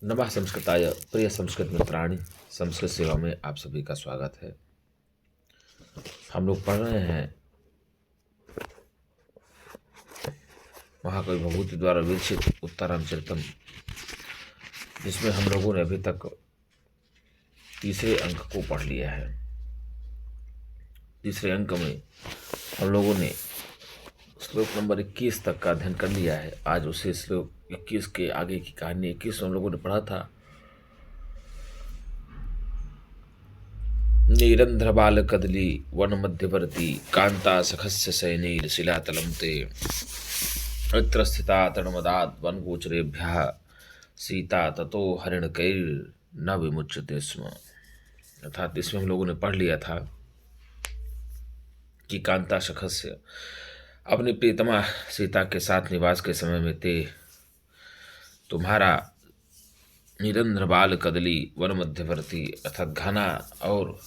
नमः संस्कृताय प्रिय संस्कृत मित्राणि। संस्कृत सेवा में आप सभी का स्वागत है। हम लोग पढ़ रहे हैं महाकवि भभूति द्वारा विरचित उत्तरामचरितम, जिसमें हम लोगों ने अभी तक तीसरे अंक को पढ़ लिया है। तीसरे अंक में हम लोगों ने श्लोक नंबर 21 तक का अध्ययन कर लिया है। आज उसे श्लोक 21 के आगे की कहानी 21 हम लोगों ने पढ़ा था। नीरंध्र बाल कदली वन मध्यवर्ती कांता सखस्य सैनीर शिलातलम ते अत्र स्थिता तणमदात वन गोचरेभ्यः सीता ततो हरिण कैर न विमुच्यते स्म। अर्थात इसमें हम लोगों ने पढ़ लिया था कि कांता सखस्य अपनी प्रियतमा सीता के साथ निवास के समय में ते तुम्हारा निरंध्र बाल कदली वन मध्यवर्ती अर्थात घना और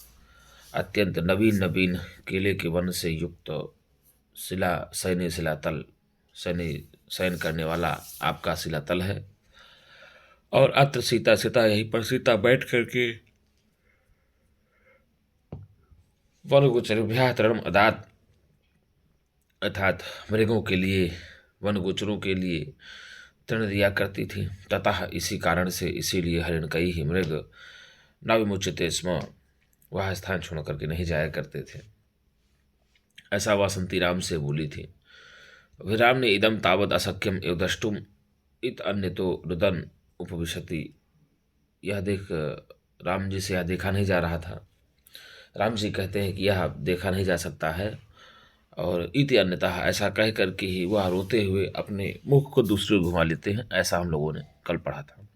अत्यंत नवीन नवीन केले के वन से युक्त शिलातल शयन करने वाला आपका शिलातल है। और अत्र सीता सीता यहीं पर सीता बैठ करके वन गोचरभ्यः तरणम अदात अर्थात मृगों के लिए वन गोचरों के लिए तृण दिया करती थी। ततः इसी कारण से इसीलिए हरिणकई ही मृग न विमुच्यते स्म, वह स्थान छोड़ करके नहीं जाया करते थे। ऐसा वासंती राम से बोली थी। विराम ने इदम तावत असख्यम एव द्रष्टुम इत अन्य तो रुदन उपविशति। यह देख राम जी से यह देखा नहीं जा रहा था। राम जी कहते हैं कि यह देखा नहीं जा सकता है, और इति अन्यथा ऐसा कह करके ही वह रोते हुए अपने मुख को दूसरी ओर घुमा लेते हैं। ऐसा हम लोगों ने कल पढ़ा था।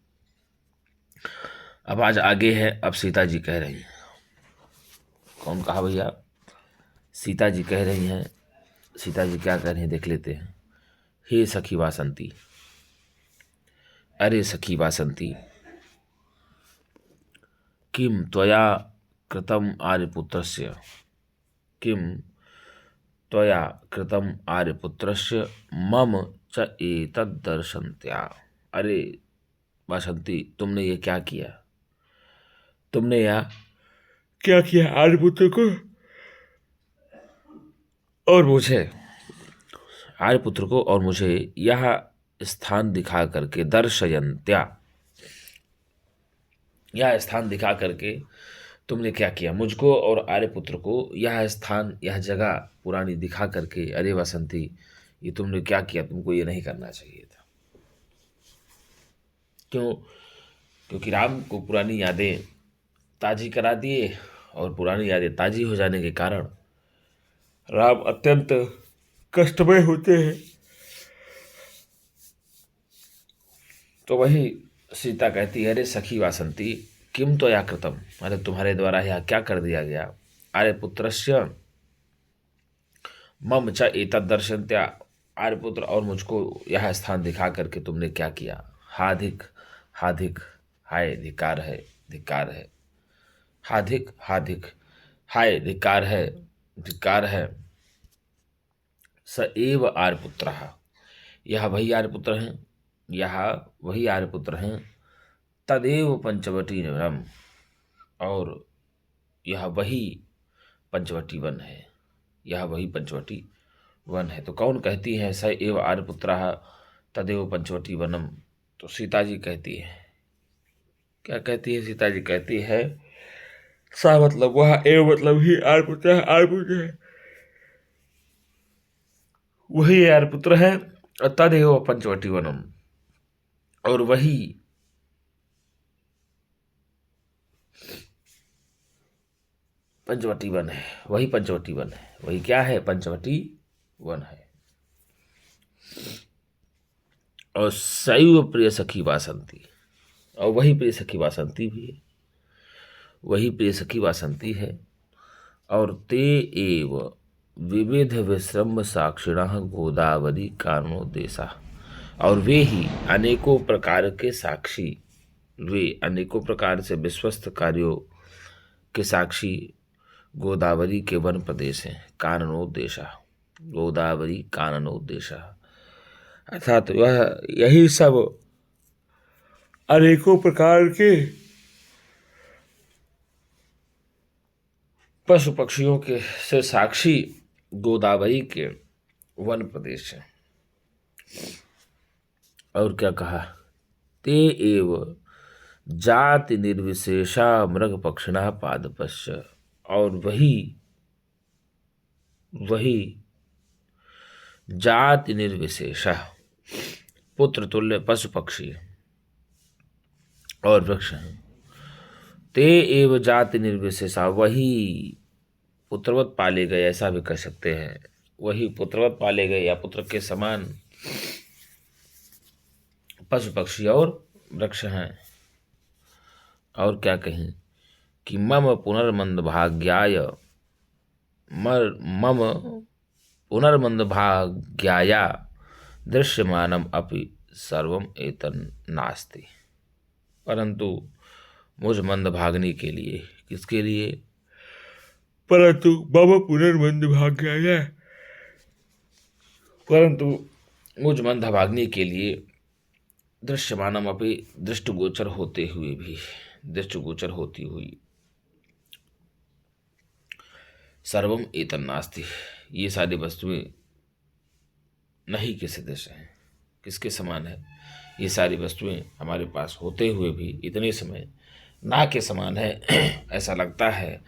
अब आज आगे है। अब सीता जी कह रही हैं। कौन कहा भैया? सीता जी कह रही हैं। सीता जी क्या कह रही हैं देख लेते हैं। हे सखी वासंती, अरे सखी वासंती, किम त्वया कृतम आर्यपुत्रस्य, किम त्वया कृतम आर्यपुत्रस्य मम च एतद्दर्शन्त्या। अरे वासंती, तुमने ये क्या किया? तुमने यह क्या किया आर्यपुत्र को और मुझे, आर्यपुत्र को और मुझे यह स्थान दिखा करके, दर्शयन्त्या, यह स्थान दिखा करके तुमने क्या किया? मुझको और आर्यपुत्र को यह स्थान, यह जगह पुरानी दिखा करके, अरे वसंती, ये तुमने क्या किया? तुमको ये नहीं करना चाहिए था। क्यों? क्योंकि राम को पुरानी यादें ताजी करा दिए, और पुरानी यादें ताजी हो जाने के कारण राम अत्यंत कष्टमय होते हैं। तो वही सीता कहती है, अरे सखी वासंती, किम तो या कृतम, अरे तुम्हारे द्वारा यह क्या कर दिया गया? आर्यपुत्रस्य मम च एतद् दर्शन्त्या, आर्यपुत्र और मुझको यह स्थान दिखा करके तुमने क्या किया? हाधिक हाधिक, हाय धिकार है, धिकार है। हाधिक हाधिक, हाय धिकार है, धिकार है। स एव आर्यपुत्रः, यह वही आर्यपुत्र हैं, यह वही आर्यपुत्र हैं। तदेव पंचवटी नगरम, और यह वही पंचवटी वन है, यह वही पंचवटी वन है। तो कौन कहती है स एव आर्यपुत्रः तदेव पंचवटी वनम? तो सीता जी कहती है। क्या कहती है सीता जी? कहती है सा मतलब वह, एव मतलब ही आर्यपुत्र, आर्यपुत्र है, वही आर्यपुत्र है। तदेव पंचवटी वनम, और वही पंचवटी वन है, वही पंचवटी वन है। वही क्या है? पंचवटी वन है। और सैव प्रिय सखी वासंती, और वही प्रिय सखी वासंती भी है, वही प्रिय सखी वासंती है। और ते एव विविध विश्रम साक्षिणः गोदावरी कारणो देशा, और वे ही अनेकों प्रकार के साक्षी, वे अनेकों प्रकार से विश्वस्त कार्यों के साक्षी गोदावरी के वन प्रदेश हैं। काननोद्देशा, गोदावरी काननोद्देशा, अर्थात वह यही सब अनेकों प्रकार के पशु पक्षियों के से साक्षी गोदावरी के वन प्रदेश है। और क्या कहा, ते एव जाति निर्विशेषा मृग पक्षिणा पादपश्य, और वही जाति निर्विशेषा पुत्र तुल्य पशु पक्षी और वृक्ष हैं। ते एव जाति निर्विशेषा, वही पुत्रवत पाले गए, ऐसा भी कह सकते हैं, वही पुत्रवत पाले गए या पुत्र के समान पशु पक्षी और वृक्ष हैं। और क्या कहें कि मम पुनर्मंदभाग्याय, मम पुनर्मंदभाग्याया दृश्यमानम अपि सर्वम एतन नास्ति, परंतु मुझ मंदभाग्नि के लिए, किसके लिए, परंतु मम पुनर्मंदभाग्याय, परंतु मुझ मंदभाग्नि के लिए दृश्यमानम अपि, दृष्टिगोचर होते हुए भी, दृष्टिगोचर होती हुई, सर्वम एतन नास्ति, ये सारी वस्तुएं नहीं के सदृश हैं, किसके समान है, ये सारी वस्तुएं हमारे पास होते हुए भी इतने समय ना के समान है। ऐसा लगता है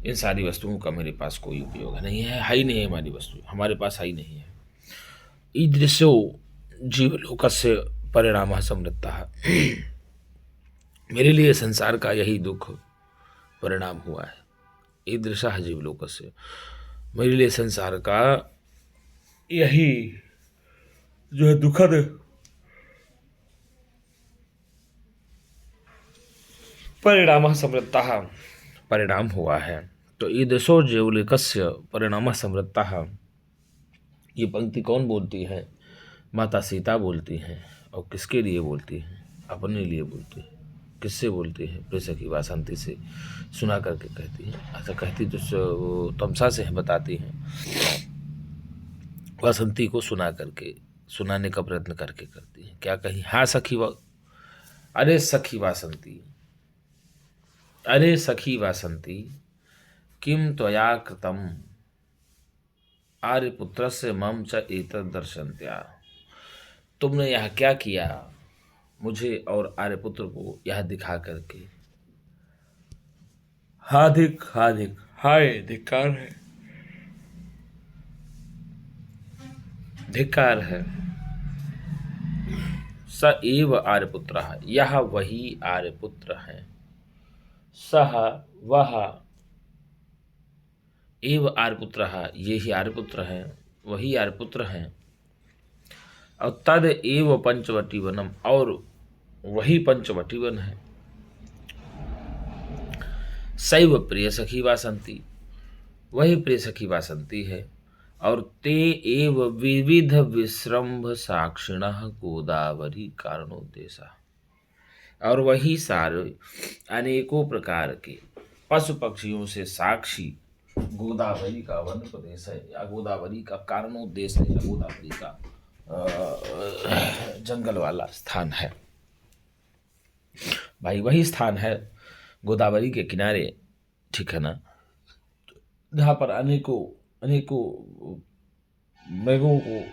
इन सारी वस्तुओं का मेरे पास कोई उपयोग नहीं है, ही नहीं है, हमारी वस्तु हमारे पास ही नहीं है। ईदृशो जीवलोकस्य परिणामः समृद्धः, मेरे लिए संसार का यही दुख परिणाम हुआ है। ईदृशः जीवलोकस्य, मेरे लिए संसार का यही जो है दुखद परिणाम समृद्धः, परिणाम हुआ है। तो ईदृशो जीवलोकस्य परिणामः समृद्धः, ये पंक्ति कौन बोलती है, माता सीता बोलती हैं। और किसके लिए बोलती हैं, अपने लिए बोलती है। किससे बोलती है, प्रिय सखी वासंती से सुना करके कहती हैं। ऐसा कहती तो तमसा से बताती हैं, वासंती को सुना करके, सुनाने का प्रयत्न करके करती हैं। क्या कही, हाँ सखी अरे सखी वासंती, अरे सखी वासंती, किम त्वया कृतम आर्यपुत्रस्य मम च एतद् दर्शन्त्या, तुमने यह क्या किया मुझे और आर्यपुत्र को यह दिखा करके। हाधिक हाधिक, हाय धिक्कार है, धिक्कार है। स एव आर्यपुत्र, यह वही आर्यपुत्र है। सह वह एव आर्यपुत्र, ये ही आर्यपुत्र है, वही आर्यपुत्र हैं। और तद एव पंचवटी वनम, और वही पंचवटी वन है। सैव प्रिय सखी वासंती, वही प्रिय सखी वासंती है। और ते एव विविध विश्रम्भ साक्षिणः गोदावरी कारणोद्देशा, और वही सारे अनेकों प्रकार के पशु पक्षियों से साक्षी गोदावरी का वन प्रदेश है, या गोदावरी का कारणोद्देश्य है, या गोदावरी का जंगल वाला स्थान है। भाई वही स्थान है गोदावरी के किनारे, ठीक है ना, जहाँ पर अनेकों मृगों को,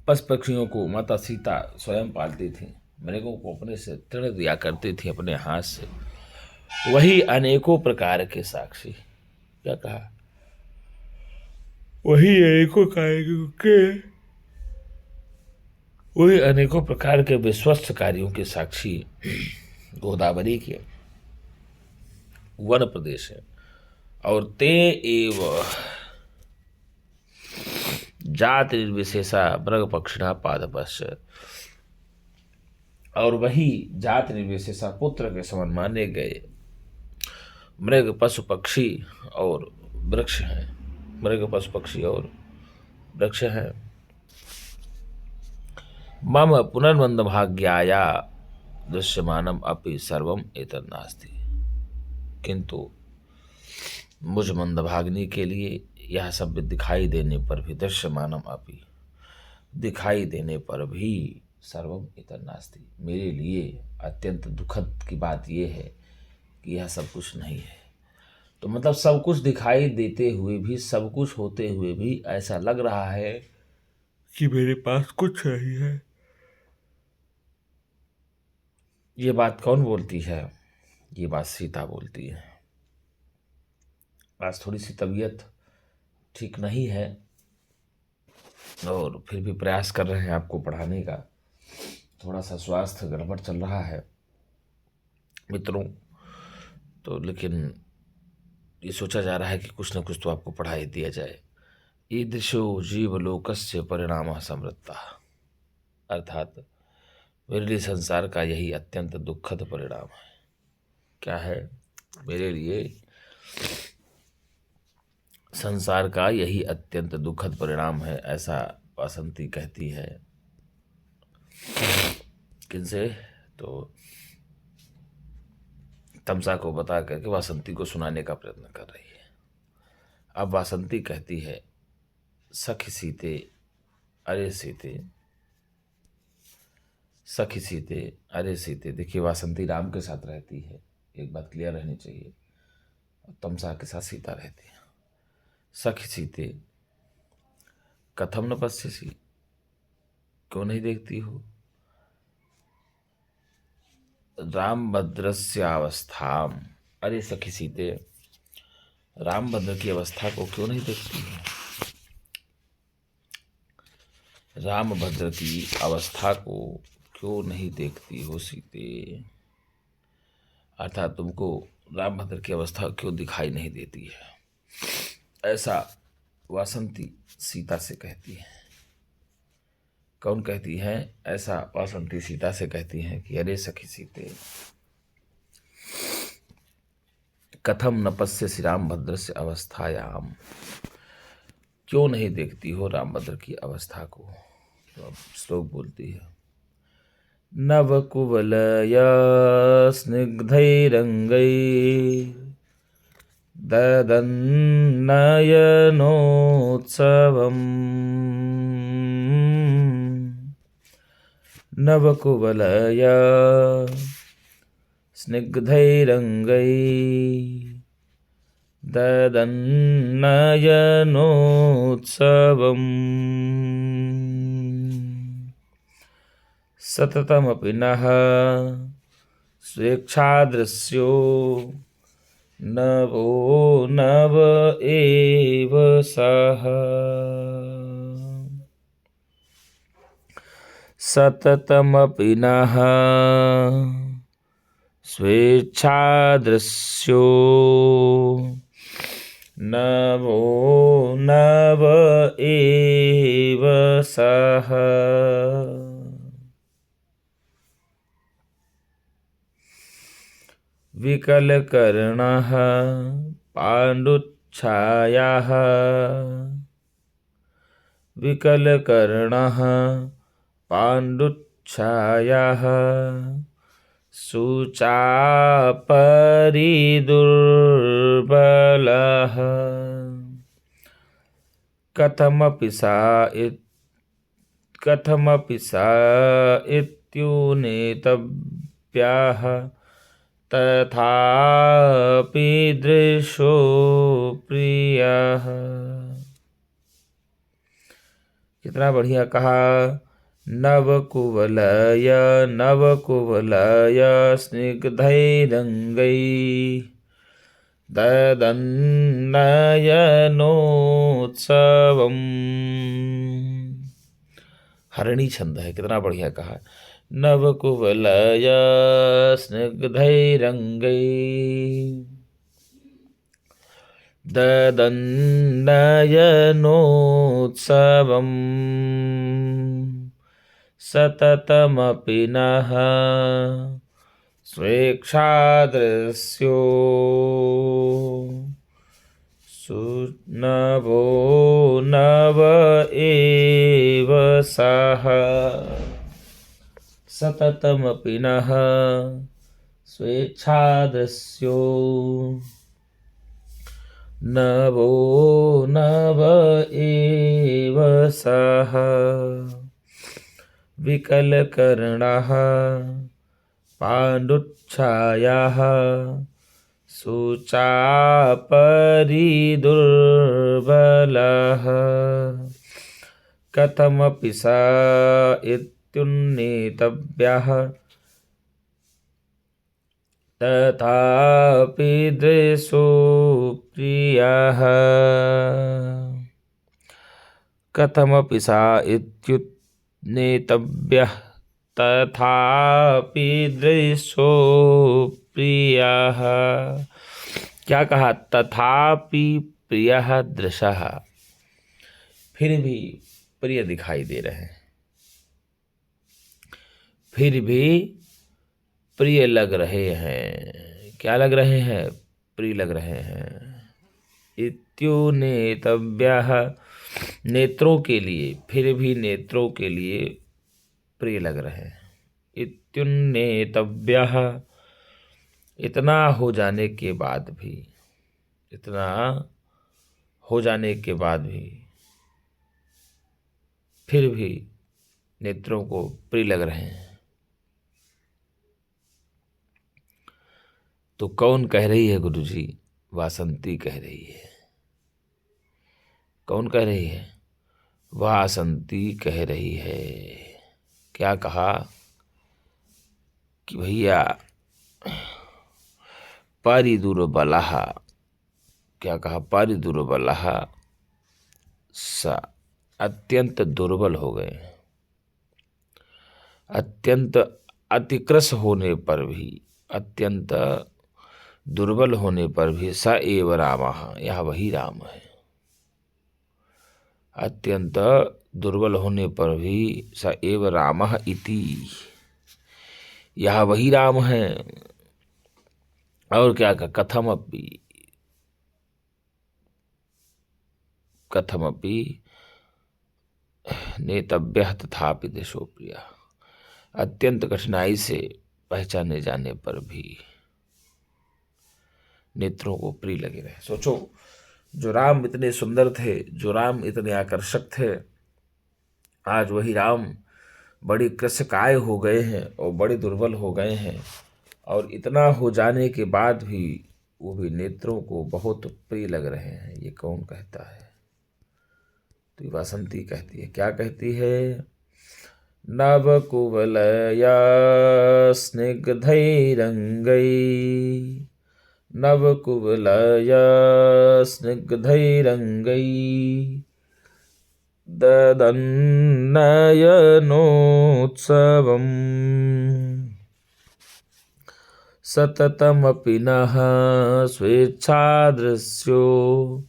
पशु पक्षियों को माता सीता स्वयं पालती थी, मृगों को अपने से तृण दिया करती थी अपने हाथ से। वही अनेकों प्रकार के साक्षी, क्या कहा, वही अनेकों प्रकार के विश्वस्त कार्यों के साक्षी गोदावरी के वन प्रदेश है। और ते एव जाति निर्विशेषा मृग पक्षिणा पादपश्य, और वही जाति निर्विशेषा पुत्र के समान माने गए मृग पशु पक्षी और वृक्ष हैं, मृग पशु पक्षी और वृक्ष हैं। मम पुनर्मंदभाग्याया दृश्यमानम अपि सर्वम एतद् नास्ति, किंतु मुझ मंदभाग्नि के लिए यह सब दिखाई देने पर भी, दृश्यमानम अपि, दिखाई देने पर भी सर्वम इतरनास्ति। मेरे लिए अत्यंत दुखद की बात यह है कि यह सब कुछ नहीं है। तो मतलब सब कुछ दिखाई देते हुए भी, सब कुछ होते हुए भी ऐसा लग रहा है कि मेरे पास कुछ नहीं है। ये बात कौन बोलती है? ये बात सीता बोलती है। आज थोड़ी सी तबीयत ठीक नहीं है और फिर भी प्रयास कर रहे हैं आपको पढ़ाने का। थोड़ा सा स्वास्थ्य गड़बड़ चल रहा है मित्रों, तो लेकिन ये सोचा जा रहा है कि कुछ न कुछ तो आपको पढ़ा ही दिया जाए। ईदृशो जीवलोकस्य परिणामः समृद्धा, अर्थात मेरे लिए संसार का यही अत्यंत दुखद परिणाम है। क्या है? मेरे लिए संसार का यही अत्यंत दुखद परिणाम है, ऐसा वासंती कहती है। किनसे? तो तमसा को बता करके वासंती को सुनाने का प्रयत्न कर रही है। अब वासंती कहती है, सखी सीते अरे सीते, सखी सीते अरे सीते। देखिए, वासंती राम के साथ रहती है, एक बात क्लियर रहनी चाहिए, और तमसा के साथ सीता रहती है। सखी सीते कथम न पश्यसि, क्यों नहीं देखती हो? रामभद्रस्य अवस्थाम, अरे सखी सीते, रामभद्र की अवस्था को क्यों नहीं देखती हो? रामभद्र की अवस्था को क्यों नहीं देखती हो सीते? अर्थात तुमको रामभद्र की अवस्था क्यों दिखाई नहीं देती है? ऐसा वासंती सीता से कहती है। कौन कहती है? ऐसा वासंती सीता से कहती है कि अरे सखी सीते, कथम न पश्यसि रामभद्रस्य अवस्थायाम, क्यों नहीं देखती हो रामभद्र की अवस्था को? तो अब श्लोक बोलती है, नवकुवलय स्निग्धैरङ्गै ददन्नयनोत्सवम्, नवकुवलय स्निग्धैरङ्गै ददन्नयनोत्सवम्, सततमपि नः स्वेच्छादृश्यो नवो नव एव सः, सततमपि नः स्वेच्छादृश्यो नवो नव एव सः, विकलकर्णः पाण्डुच्छायाः, विकलकर्णः पाण्डुच्छायाः, शुचापरिदुर्बलः, कथमपि सा इत्युनेतव्याः, तथापि दृशो प्रियः। कितना बढ़िया कहा। नवकुवलय नवकुवलय स्निग्धैरङ्गै ददन्नयनोत्सवम्, हरणी छंद है, कितना बढ़िया कहा। नवकुवलय स्निग्धैरङ्गै ददन्नयनोत्सवम्, सततमपि नः स्वेच्छादृश्यो नवो नव एव सः, सततमपि नः स्वेच्छादृश्यो नवो नव एव सः, विकलकर्णः पाण्डुच्छायाः शुचापरिदुर्बलः कथमपि स इत्युन्नेतव्यः तथापि दृशो प्रियः कथमपि सा इत्युन्नेतव्यः तथापि दृशो प्रियः। क्या कहा? तथापि प्रियः दृशः, फिर भी प्रिय दिखाई दे रहे हैं, फिर भी प्रिय लग रहे हैं। क्या लग रहे हैं? प्रिय लग रहे हैं। इत्युनेतव्यः, नेत्रों के लिए, फिर भी नेत्रों के लिए प्रिय लग रहे हैं। इत्युन्नेतव्यः, इतना हो जाने के बाद भी, इतना हो जाने के बाद भी फिर भी नेत्रों को प्रिय लग रहे हैं। तो कौन कह रही है गुरुजी? वासंती कह रही है। कौन कह रही है? वासंती कह रही है। क्या कहा? कि भैया परिदुर्बलः, क्या कहा? परिदुर्बलः, सा, अत्यंत दुर्बल हो गए, अत्यंत अतिकृश होने पर भी, अत्यंत दुर्बल होने पर भी स एव रामः, यह वही राम है। अत्यंत दुर्बल होने पर भी स एव रामः इति, यह वही राम है। और क्या कहा? कथमपि, कथमपि नेतव्यः तथापि दृशो प्रियः, अत्यंत कठिनाई से पहचाने जाने पर भी नेत्रों को प्रिय लगे रहे। सोचो, जो राम इतने सुंदर थे, जो राम इतने आकर्षक थे, आज वही राम बड़ी कृशकाय हो गए हैं और बड़े दुर्बल हो गए हैं, और इतना हो जाने के बाद भी वो भी नेत्रों को बहुत प्रिय लग रहे हैं। ये कौन कहता है? तो वासंती कहती है। क्या कहती है? नवकुवलया स्निग्धैरङ्गै, नवकुवलया स्निग्धैरङ्गै ददन्नयनोत्सवम् सततमपि नः स्वेच्छादृश्यो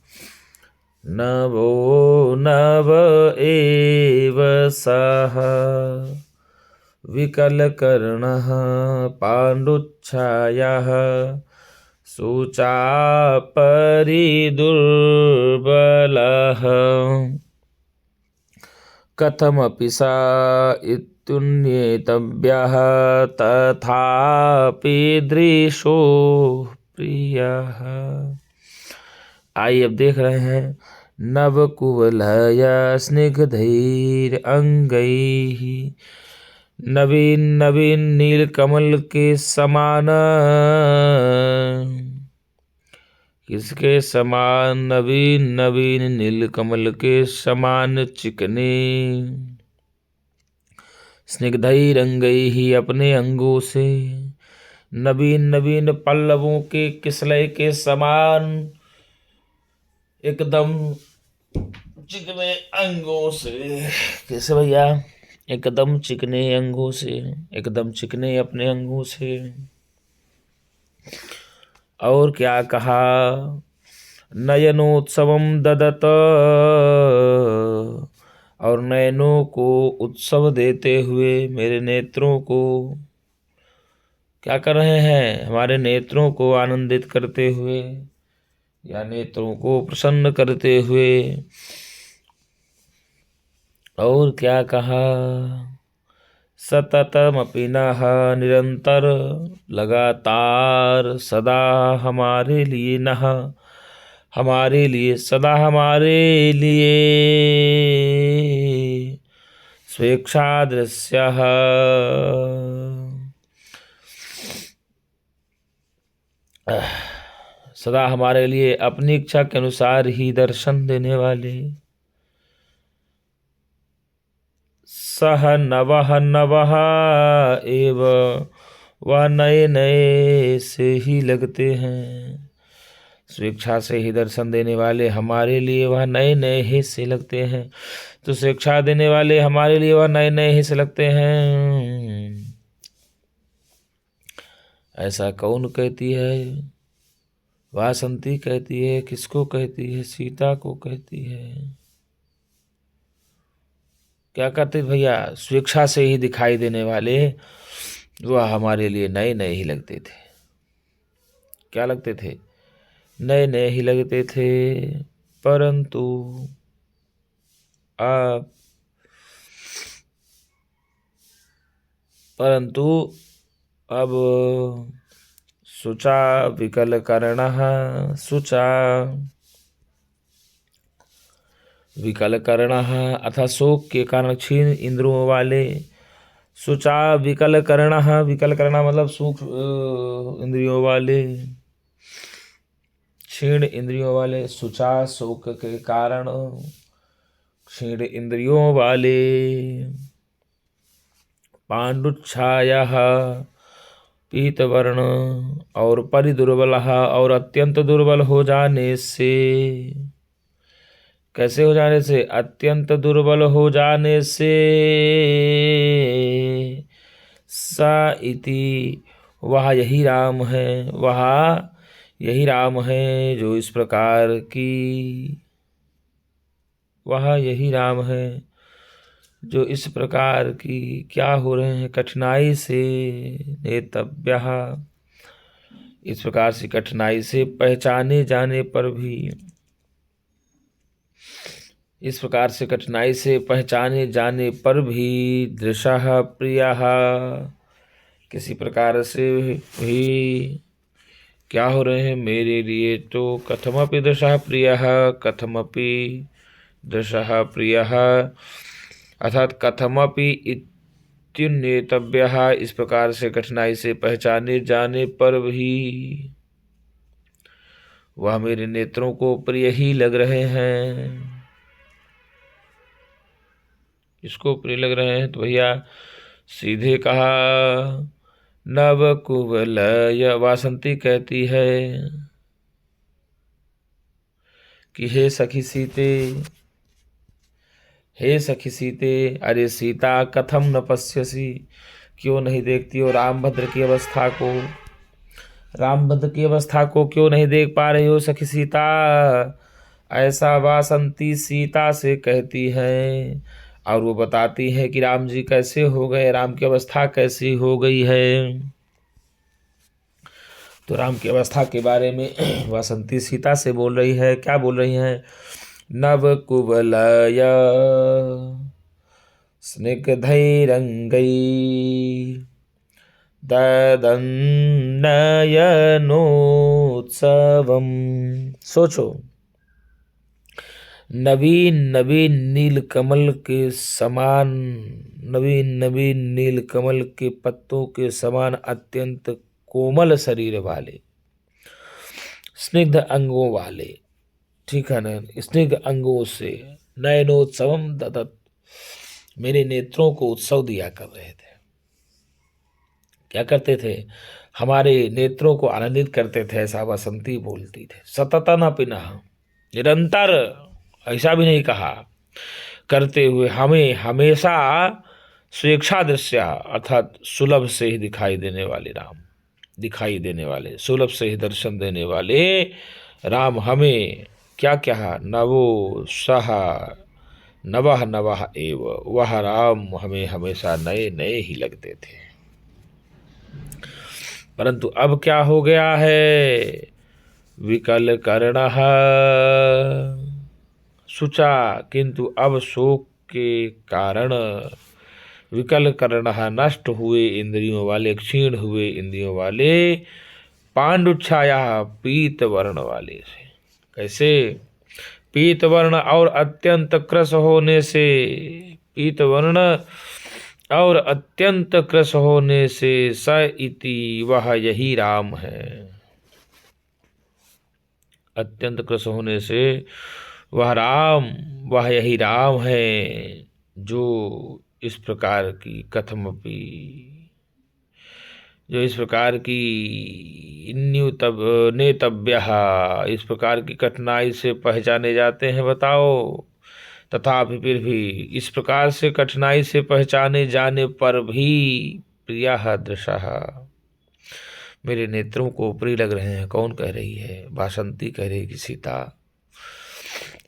नवो नव एव सः विकलकर्णः पाण्डुच्छायाः शुचापरिदुर्बलः कथमपि सा इत्युन्नेतव्यः तथापि दृशो प्रियः। आइए अब देख रहे हैं। नवकुवलया स्निग्धैरङ्गैः, नवीन नवीन नीलकमल के समान, किसके समान? नवीन नवीन नीलकमल के समान चिकने, स्निग्धैरङ्गैः, अपने अंगों से, नवीन नवीन पल्लवों के किसलय के समान, एकदम चिकने अंगों से। कैसे भैया? एकदम चिकने अंगों से, एकदम चिकने अपने अंगों से। और क्या कहा? नयनोत्सवम ददत, और नयनों को उत्सव देते हुए, मेरे नेत्रों को क्या कर रहे हैं? हमारे नेत्रों को आनंदित करते हुए, या नेत्रों को प्रसन्न करते हुए। और क्या कहा? सततमपि नः, निरंतर, लगातार, सदा हमारे लिए, नः, हमारे लिए, सदा हमारे लिए, स्वेच्छादृश्यः सदा हमारे लिए अपनी इच्छा के अनुसार ही दर्शन देने वाले। सह नवः नवः एव वह नए नए से ही लगते हैं। स्वेच्छा से ही दर्शन देने वाले हमारे लिए वह नए नए ही से लगते हैं। तो स्वेच्छा देने वाले हमारे लिए वह नए नए ही से लगते हैं। ऐसा कौन कहती है? वासंती कहती है। किसको कहती है? सीता को कहती है। क्या करते भैया? स्वेच्छा से ही दिखाई देने वाले वह हमारे लिए नए नए ही लगते थे। क्या लगते थे? नए नए ही लगते थे। परंतु अब शुचा विकल करणः शुचा विकल करणः अथा शोक के कारण क्षीण इंद्रियों वाले। शुचा विकल करणः, विकल करणः मतलब सूक्ष्म इंद्रियों वाले, क्षीण इंद्रियों वाले। शुचा शोक के कारण क्षीण इंद्रियों वाले। पांडुच्छाया पीतवर्ण और परिदुर्बल और अत्यंत दुर्बल हो जाने से। कैसे हो जाने से? अत्यंत दुर्बल हो जाने से। सा इति वह यही राम है, वह यही राम है जो इस प्रकार की, वह यही राम है जो इस प्रकार की क्या हो रहे हैं? कठिनाई से नेतव्यः, इस प्रकार से कठिनाई से पहचाने जाने पर भी, इस प्रकार से कठिनाई से पहचाने जाने पर भी दृशः प्रियः, किसी प्रकार से भी क्या हो रहे हैं? मेरे लिए तो कथमपि दृशः प्रियः, कथमपि दृशः प्रियः अर्थात कथमपि इत्युन्नेतव्यः, इस प्रकार से कठिनाई से पहचाने जाने पर भी वह मेरे नेत्रों को प्रिय ही लग रहे हैं। इसको प्रिय लग रहे हैं तो भैया सीधे कहा नव कुवलय। वासंती कहती है कि हे सखी सीते, हे सखी सीते, अरे सीता कथम न पश्यसी, क्यों नहीं देखती हो रामभद्र की अवस्था को? रामभद्र की अवस्था को क्यों नहीं देख पा रही हो सखी सीता? ऐसा वासंती सीता से कहती है और वो बताती है कि राम जी कैसे हो गए, राम की अवस्था कैसी हो गई है। तो राम की अवस्था के बारे में वासंती सीता से बोल रही है। क्या बोल रही है? नव कुवलय स्निग्धैरंगै ददन्नयनोत्सवम्। सोचो, नवीन नवीन नील कमल के समान, नवीन नवीन नील कमल के पत्तों के समान अत्यंत कोमल शरीर वाले, स्निग्ध अंगों वाले, ठीक है ना, स्निग्ध अंगों से नयनोत्सवम ददत, मेरे नेत्रों को उत्सव दिया कर रहे थे। क्या करते थे? हमारे नेत्रों को आनंदित करते थे, ऐसा वासंती बोलती थे। सततन पिनः, निरंतर, ऐसा भी नहीं कहा, करते हुए हमें हमेशा स्वेच्छा दृश्य अर्थात सुलभ से ही दिखाई देने वाले राम, दिखाई देने वाले, सुलभ से ही दर्शन देने वाले राम हमें क्या क्या नवो सह नवः नवः एव, वह राम हमें हमेशा नए नए ही लगते थे। परंतु अब क्या हो गया है? विकल करणः शुचा, किंतु अब शोक के कारण विकल करणः नष्ट हुए इंद्रियों वाले, क्षीण हुए इंद्रियों वाले, पांडुच्छाया पीत वर्ण वाले से। कैसे? पीत वर्ण और अत्यंत क्रस होने से, पीतवर्ण और अत्यंत कृश होने से स इति वह यही राम है। अत्यंत कृश होने से वह यही राम है जो इस प्रकार की कथमपि, जो इस प्रकार की नेतव्य, इस प्रकार की कठिनाई से पहचाने जाते हैं। बताओ, तथापि फिर भी इस प्रकार से कठिनाई से पहचाने जाने पर भी प्रियः दृशः, मेरे नेत्रों को प्रिय लग रहे हैं। कौन कह रही है? वासंती कह रही कि सीता,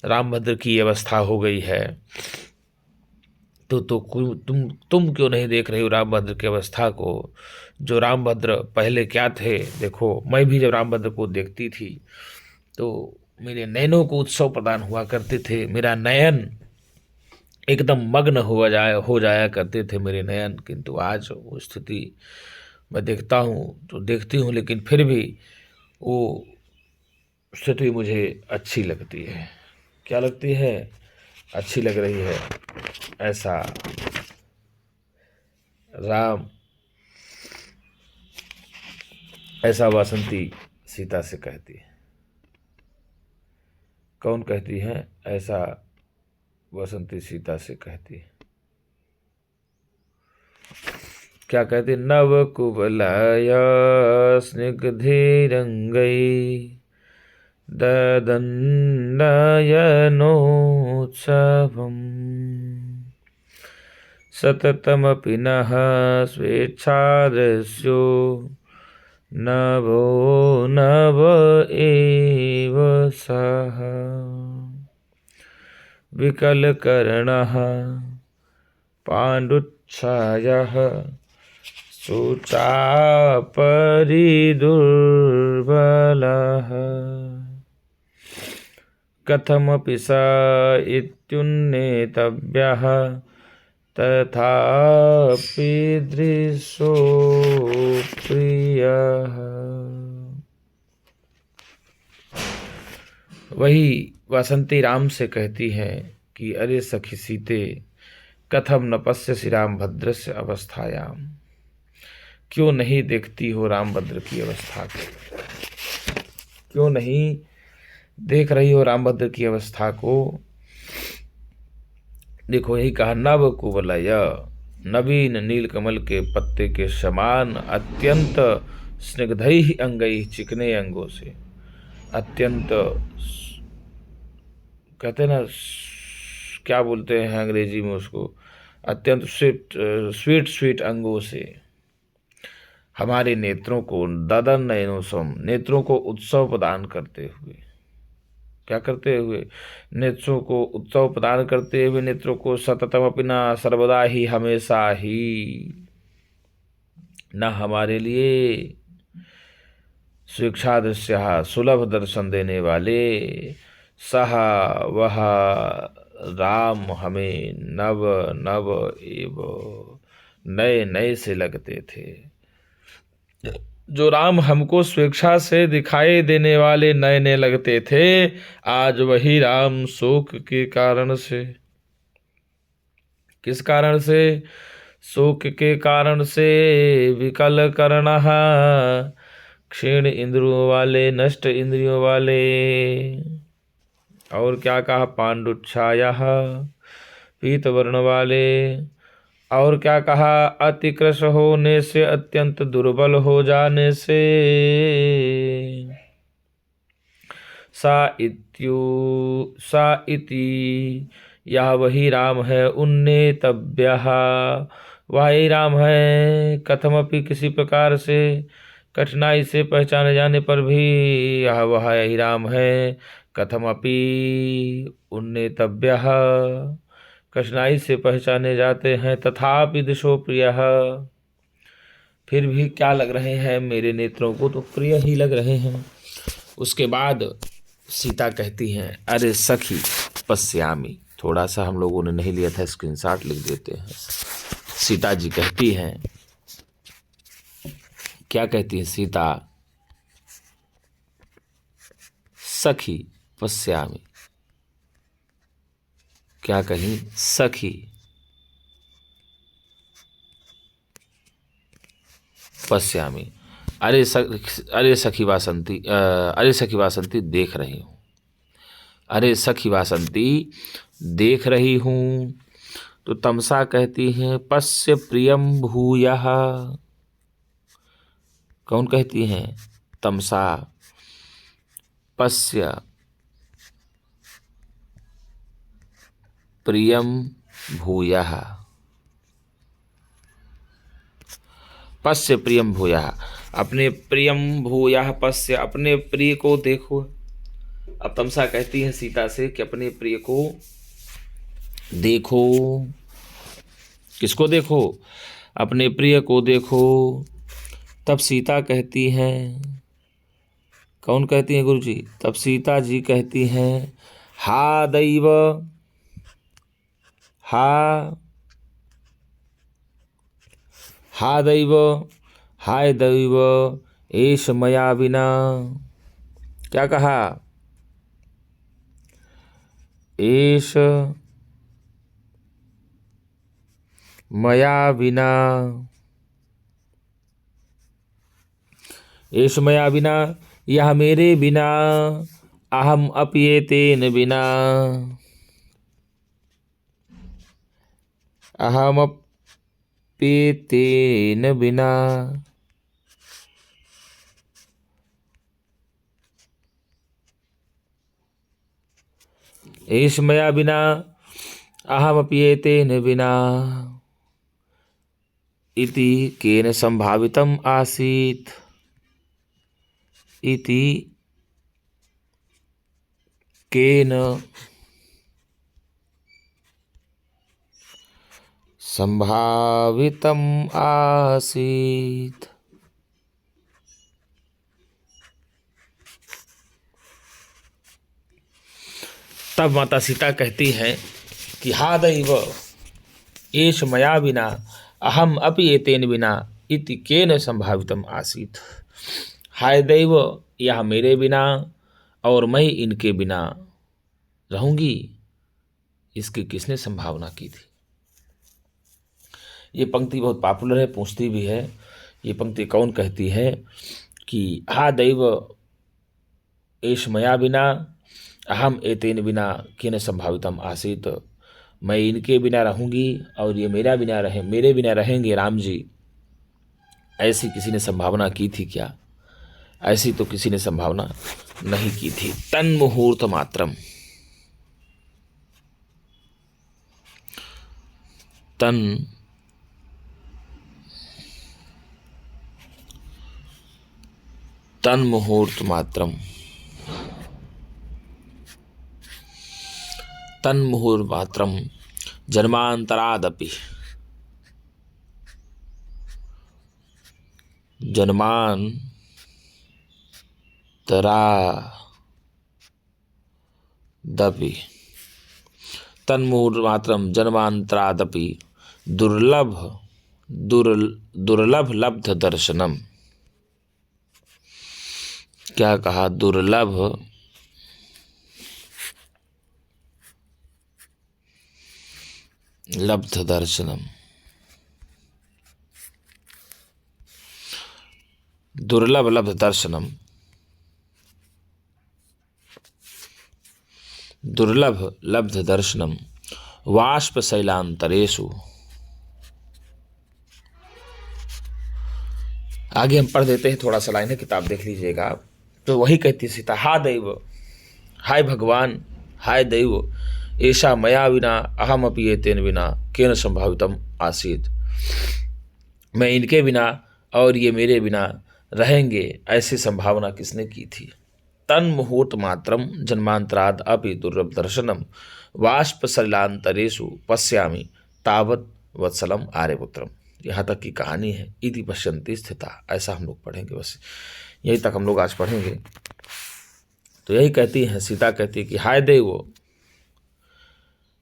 रामभद्र की अवस्था हो गई है तो तुम क्यों नहीं देख रही हो रामभद्र की अवस्था को? जो रामभद्र पहले क्या थे देखो। मैं भी जब रामभद्र को देखती थी तो मेरे नयनों को उत्सव प्रदान हुआ करते थे। मेरा नयन एकदम मग्न हो जाया करते थे मेरे नयन। किंतु आज वो स्थिति मैं देखता हूँ तो देखती हूँ, लेकिन फिर भी वो स्थिति मुझे अच्छी लगती है। क्या लगती है? अच्छी लग रही है। ऐसा ऐसा वासंती सीता से कहती है। कौन कहती है? ऐसा वासंती सीता से कहती है। क्या कहती? नव कुवलय स्निग्धैरंगै ददन्नयनोत्सवम् सततमपि नः स्वेच्छादस्यो नभो नभ एव सः विकलकर्णः पाण्डुच्छायः शुचापरिदुर्बलः कथमपि स इत्युन्नेतव्यः तथापि दृशो प्रियः। वही वासंती राम से कहती है कि अरे सखी सीते, कथम न पश्यसि रामभद्रस्य अवस्थायाम, क्यों नहीं देखती हो रामभद्र की अवस्था को? क्यों नहीं देख रही हो रामभद्र की अवस्था को? देखो, यही कहा, नव कुवलय, नवीन नीलकमल के पत्ते के समान, अत्यंत स्निग्धैः अंगैः, चिकने अंगों से, अत्यंत, कहते ना, क्या बोलते हैं अंग्रेजी में उसको, अत्यंत स्वीट अंगों से हमारे नेत्रों को, ददन नयनोसम, नेत्रों को उत्सव प्रदान करते हुए, क्या करते हुए? नेत्रों को उत्सव प्रदान करते हुए, नेत्रों को सततम अपना, सर्वदा ही, हमेशा ही, न हमारे लिए स्वेच्छा दृश्य, सुलभ दर्शन देने वाले, सह वह राम हमें नव नव एव, नए नए से लगते थे। जो राम हमको स्वेच्छा से दिखाई देने वाले नए नए लगते थे, आज वही राम शोक के कारण से, किस कारण से? शोक के कारण से, विकल कर्ण, क्षीण इंद्रियों वाले, नष्ट इंद्रियों वाले। और क्या कहा? पांडुच्छाया, पीत वर्ण वाले। और क्या कहा? अतिकृश होने से, अत्यंत दुर्बल हो जाने से। सा इति, यह वही राम है, उन्नेतव्यः, वही राम है, कथमपि, किसी प्रकार से, कठिनाई से पहचाने जाने पर भी यह वह यही राम है। कथमपि, उन्नेतव्यः, कठिनाई से पहचाने जाते हैं। तथापि दिशो प्रियः, फिर भी क्या लग रहे हैं मेरे नेत्रों को? तो प्रिय ही लग रहे हैं। उसके बाद सीता कहती हैं, अरे सखी पश्यामि, थोड़ा सा हम लोगों ने नहीं लिया था, स्क्रीनशॉट लिख देते हैं। सीता जी कहती हैं, क्या कहती है सीता? सखी पश्यामि, क्या कही? सखी पश्यामि। अरे सखी वासंती देख रही हूँ। अरे सखी वासंती देख रही हूँ। तो तमसा कहती है पश्य प्रियम भूयः। कौन कहती हैं? तमसा। पश्य प्रियम भूयः। पश्य प्रियम भूयः, अपने प्रियम भूयः पश्य, अपने प्रिय को देखो। अब तमसा कहती है सीता से कि अपने प्रिय को देखो। किसको देखो? अपने प्रिय को देखो। तब सीता कहती हैं, कौन कहती है गुरु जी? तब सीता जी कहती हैं हा दैव, हा दैव, हाय दैव एष मया विना। क्या कहा? एष मया विना, एष मया बिना, यह मेरे बिना, अहम अप्येतेन बिना, अहम अप्येतेन बिना। एष मया बिना, अहम अप्येतेन बिना इति केन संभावितम आसीत्। इति केन संभावितम आसीत्। तब माता सीता कहती हैं कि हा दैव एष मया बिना, अहम अपि एतेन बिना इति केन संभावितम आसीत्। हाय दैव, यह मेरे बिना और मैं इनके बिना रहूंगी, इसकी किसने संभावना की थी? ये पंक्ति बहुत पॉपुलर है, पूछती भी है। ये पंक्ति कौन कहती है कि हा दैव एष मया बिना, अहम एतेन बिना केन संभावितम आसीत्। मैं इनके बिना रहूंगी और ये मेरे बिना रहेंगे राम जी। ऐसी किसी ने संभावना की थी क्या? ऐसी तो किसी ने संभावना नहीं की थी। तन्मुहूर्त मात्रम, तन्मुहूर्त मात्रम, तन्मुहूर्त मात्रम जन्मांतरादपि, जन्मांतरादपि, तन्मुहूर्त मात्रम जन्मांतरादपि दुर्लभ लब्ध दर्शनम। क्या कहा? दुर्लभ लब्ध दर्शनम, दुर्लभ लब्ध दर्शनम, दुर्लभ लब्ध दर्शनम वाष्प शैलांतरेषु। आगे हम पढ़ देते हैं, थोड़ा सा लाइन है, किताब देख लीजिएगा। तो वही कहती सीता, हा दैव, हाय भगवान, हाय दैव ऐसा मया बिना, अहम अपि एतेन बिना केन संभावितम आसीत्। मैं इनके बिना और ये मेरे बिना रहेंगे, ऐसी संभावना किसने की थी? तन्मुहूर्त मात्रम जन्मांतराद अपि दुर्लभ दर्शनम वाष्प सलिलांतरेषु पश्यामि तावत वत्सलम आर्यपुत्रम। यहाँ तक की कहानी है। इति पश्यन्ति स्थिता, ऐसा हम लोग पढ़ेंगे। बस यही तक हम लोग आज पढ़ेंगे। तो यही कहती हैं सीता, कहती है कि हाय देव,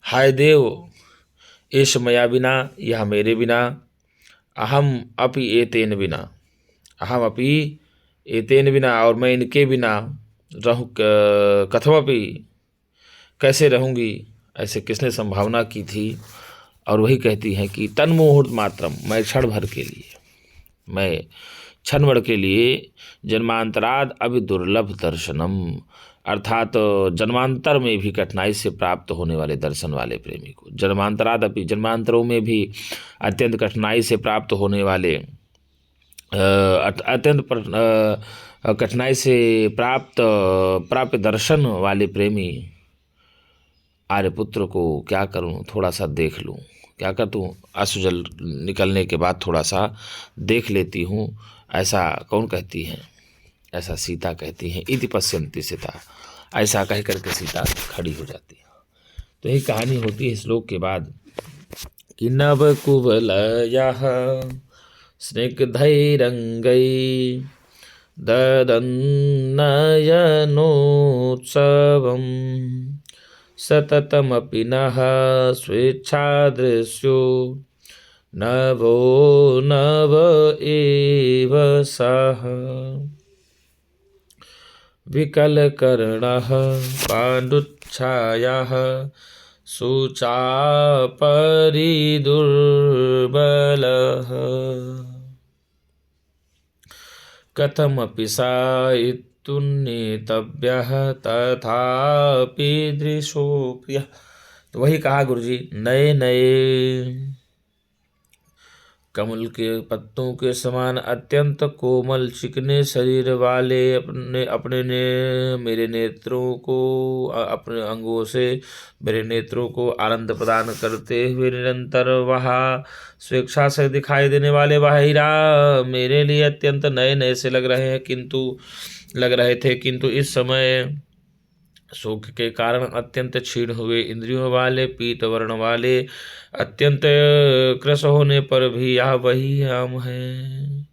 हाय देव एष मया बिना, यह मेरे बिना, अहम अपि एतेन बिना, अहम अपि एतेन बिना और मैं इनके बिना रहूँ, कथमपि कैसे रहूँगी, ऐसे किसने संभावना की थी? और वही कहती हैं कि तन्मुहूर्त मात्रम, मैं क्षण भर के लिए, मैं क्षणभर के लिए जन्मांतराद अभी दुर्लभ दर्शनम, अर्थात जन्मांतर में भी कठिनाई से प्राप्त होने वाले दर्शन वाले प्रेमी को, जन्मांतराद अभी जन्मांतरों में भी अत्यंत कठिनाई से प्राप्त होने वाले कठिनाई से प्राप्त दर्शन वाले प्रेमी आर्यपुत्र को क्या करूं, थोड़ा सा देख लूं, क्या कर दूं, अश्रुजल निकलने के बाद थोड़ा सा देख लेती हूं, ऐसा कौन कहती है, ऐसा सीता कहती है। इति पश्यन्ति सीता, ऐसा कह करके सीता खड़ी हो जाती है। तो यही कहानी होती है श्लोक के बाद कि नव कुवलयः स्निग्धैरङ्गै ददन्नयनोत्सवम् सततमपि नः स्वेच्छादृश्यो नवो नव एव सः विकलकर्णः पाण्डुच्छायाः शुचापरिदुर्बलः कथमपि सा इत्तुन्नेतव्यः तथापि दृशो प्रियः। तो वही कहा गुरुजी, नए नए कमल के पत्तों के समान अत्यंत कोमल चिकने शरीर वाले अपने मेरे नेत्रों को, अपने अंगों से मेरे नेत्रों को आनंद प्रदान करते हुए निरंतर वहाँ स्वेच्छा से दिखाई देने वाले वह हीरा मेरे लिए अत्यंत नए नए से लग रहे थे, किंतु इस समय शोक के कारण अत्यंत क्षीण हुए, इंद्रियों वाले, पीत वर्ण वाले, अत्यंत कृश होने पर भी यह वही हम हैं।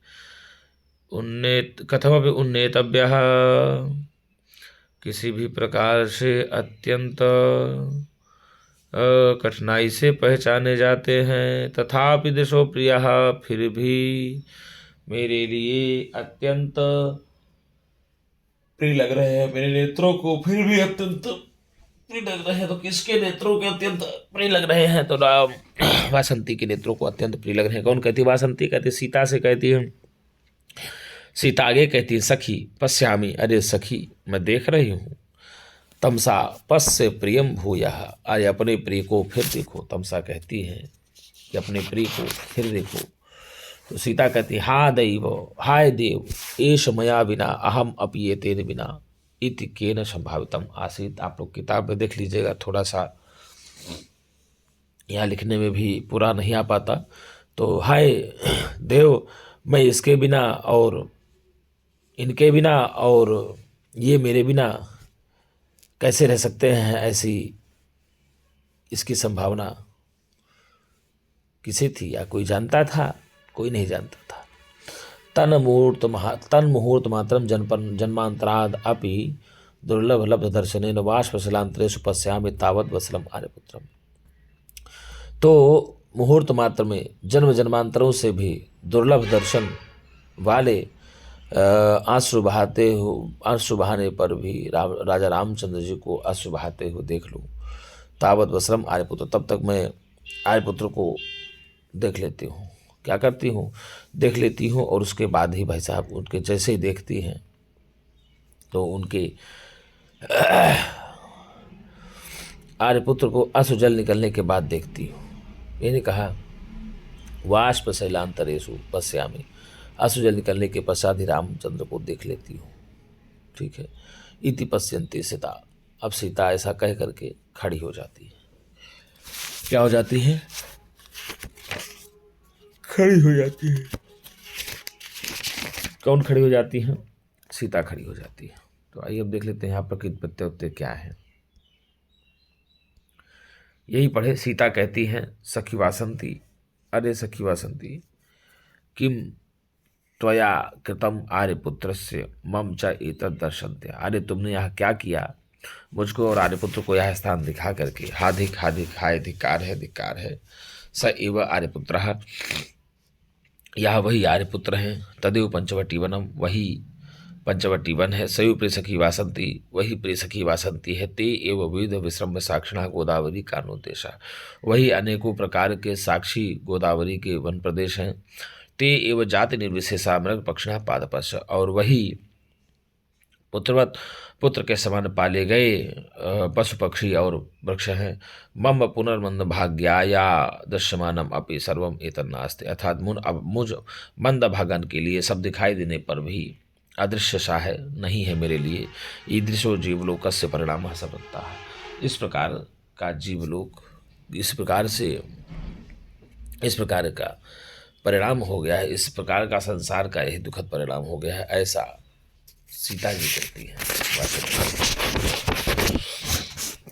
कथमपि उन्नेतव्यः, किसी भी प्रकार से अत्यंत कठिनाई से पहचाने जाते हैं। तथापि दिशो प्रियः, फिर भी मेरे लिए अत्यंत प्रिय लग रहे हैं, मेरे नेत्रों को फिर भी अत्यंत प्रिय लग रहे हैं। तो किसके नेत्रों के अत्यंत प्रिय लग रहे हैं? तो राम वासंती के नेत्रों को अत्यंत प्रिय लग रहे हैं। कौन कहती? वासंती कहती, सीता से कहती है। सीता आगे कहती है, सखी पश्यामी, अरे सखी मैं देख रही हूँ। तमसा पश्य प्रियम भूयः, अरे अपने प्रिय को फिर देखो। तमसा कहती है कि अपने प्रिय को फिर देखो। तो सीता कहती, हाय देव एष मया बिना अहम अपि एतेन बिना इति केन संभावितम आसीत। आप लोग किताब में देख लीजिएगा, थोड़ा सा यहाँ लिखने में भी पूरा नहीं आ पाता। तो हाय देव, मैं इसके बिना और इनके बिना और ये मेरे बिना कैसे रह सकते हैं, ऐसी इसकी संभावना किसे थी या कोई जानता था? कोई नहीं जानता था। तन मुहूर्त मात्रम जन्मांतराद अपि दुर्लभ लब्ध दर्शनेन वाष्पशलांतरेषु पश्यामि तावत् वत्सलम आर्यपुत्रम। तो मुहूर्त मात्र में जन्म जन्मांतरों से भी दुर्लभ दर्शन वाले आंसू बहाने पर भी राजा रामचंद्र जी को आंसू बहाते हुए देख लूँ। तावत् वत्सलम आर्यपुत्र, तब तक मैं आर्यपुत्र को देख लेती हूँ। क्या करती हूँ? देख लेती हूँ। और उसके बाद ही भाई साहब उनके जैसे ही देखती हैं तो उनके आर्यपुत्र को अश्रुजल निकलने के बाद देखती हूँ। मैंने कहा वाष्पशैलांतरेषु पश्यामि, अश्रुजल निकलने के पश्चात ही रामचंद्र को देख लेती हूँ। ठीक है। इति पश्यन्ति सीता, अब सीता ऐसा कह करके खड़ी हो जाती है। क्या हो जाती है? खड़ी हो जाती है। कौन खड़ी हो जाती है? सीता खड़ी हो जाती है। तो आइए अब देख लेते हैं यहाँ पर प्रत्युत्तर क्या है। यही पढ़े। सीता कहती हैं, सखी वासंती, अरे सखी वासंती, किम त्वया कृतम आर्यपुत्रस्य मम च एतद् दर्शन्त्या। अरे तुमने यहाँ क्या किया? मुझको और आर्यपुत्र को यह स्थान दिखा करके। हाधिक हाधिक, हाय धिक्कार है। स एव आर्यपुत्रः, यह वही आर्यपुत्र हैं। तदेव पंचवटी वनम, वही पंचवटी वन है। सयु प्रिय सखी वासंती, वही प्रिय सखी वासंती है। ते एव विविध विश्रम्य साक्षिणा गोदावरी कानोदेशा, वही अनेकों प्रकार के साक्षी गोदावरी के वन प्रदेश हैं। ते एव जाति निर्विशेषा मृग पक्षिणः पादपश्च, और वही पुत्रवत पुत्र के समान पाले गए पशु पक्षी और वृक्ष हैं। मम पुनर्मंद भाग्याया दृश्यमानम अपि सर्वम एतन्नास्ति, अर्थात मुझ मंद भागन के लिए सब दिखाई देने पर भी अदृश्य सा है, नहीं है मेरे लिए। ईदृशो जीवलोकस्य परिणाम सबकता है, इस प्रकार का जीवलोक, इस प्रकार का परिणाम हो गया है, इस प्रकार का संसार का यही दुखद परिणाम हो गया है, ऐसा सीता जी कहती है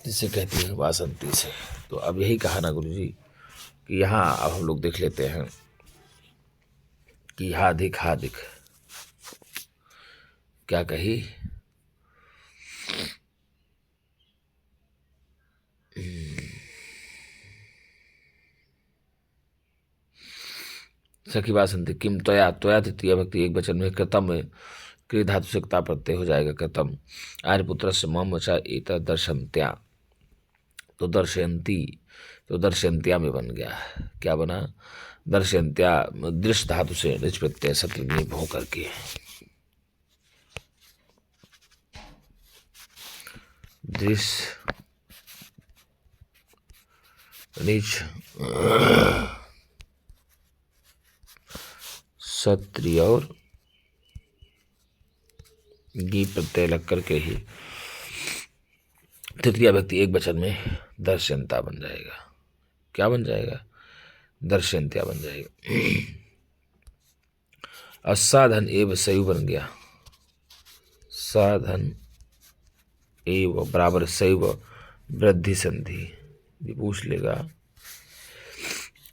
जिसे कहती है वासंती से। तो अब यही कहा ना गुरु जी कि यहाँ अब हम लोग देख लेते हैं कि हा दिख क्या कही। सखी वासंती किम त्वया, त्वया तृतीय भक्ति एक वचन में, कृतम में क्रिय धातु से क्ता प्रत्यय हो जाएगा कृतम। आर्यपुत्र से मम वचा एत दर्शन्त्या, तो दर्शयंत्या में बन गया। क्या बना? दर्शयंत्या, दृश्य धातु से निज प्रत्यय सतलिंगी भो करके दृश्य निज सत्रिय और गी प्रत्यय लग करके ही तृतीय व्यक्ति एक वचन में दर्शनता बन जाएगा। क्या बन जाएगा? दर्शनत्या बन जाएगा। असाधन एव सयु बन गया। साधन एव बराबर सैव वृद्धि संधि। ये पूछ लेगा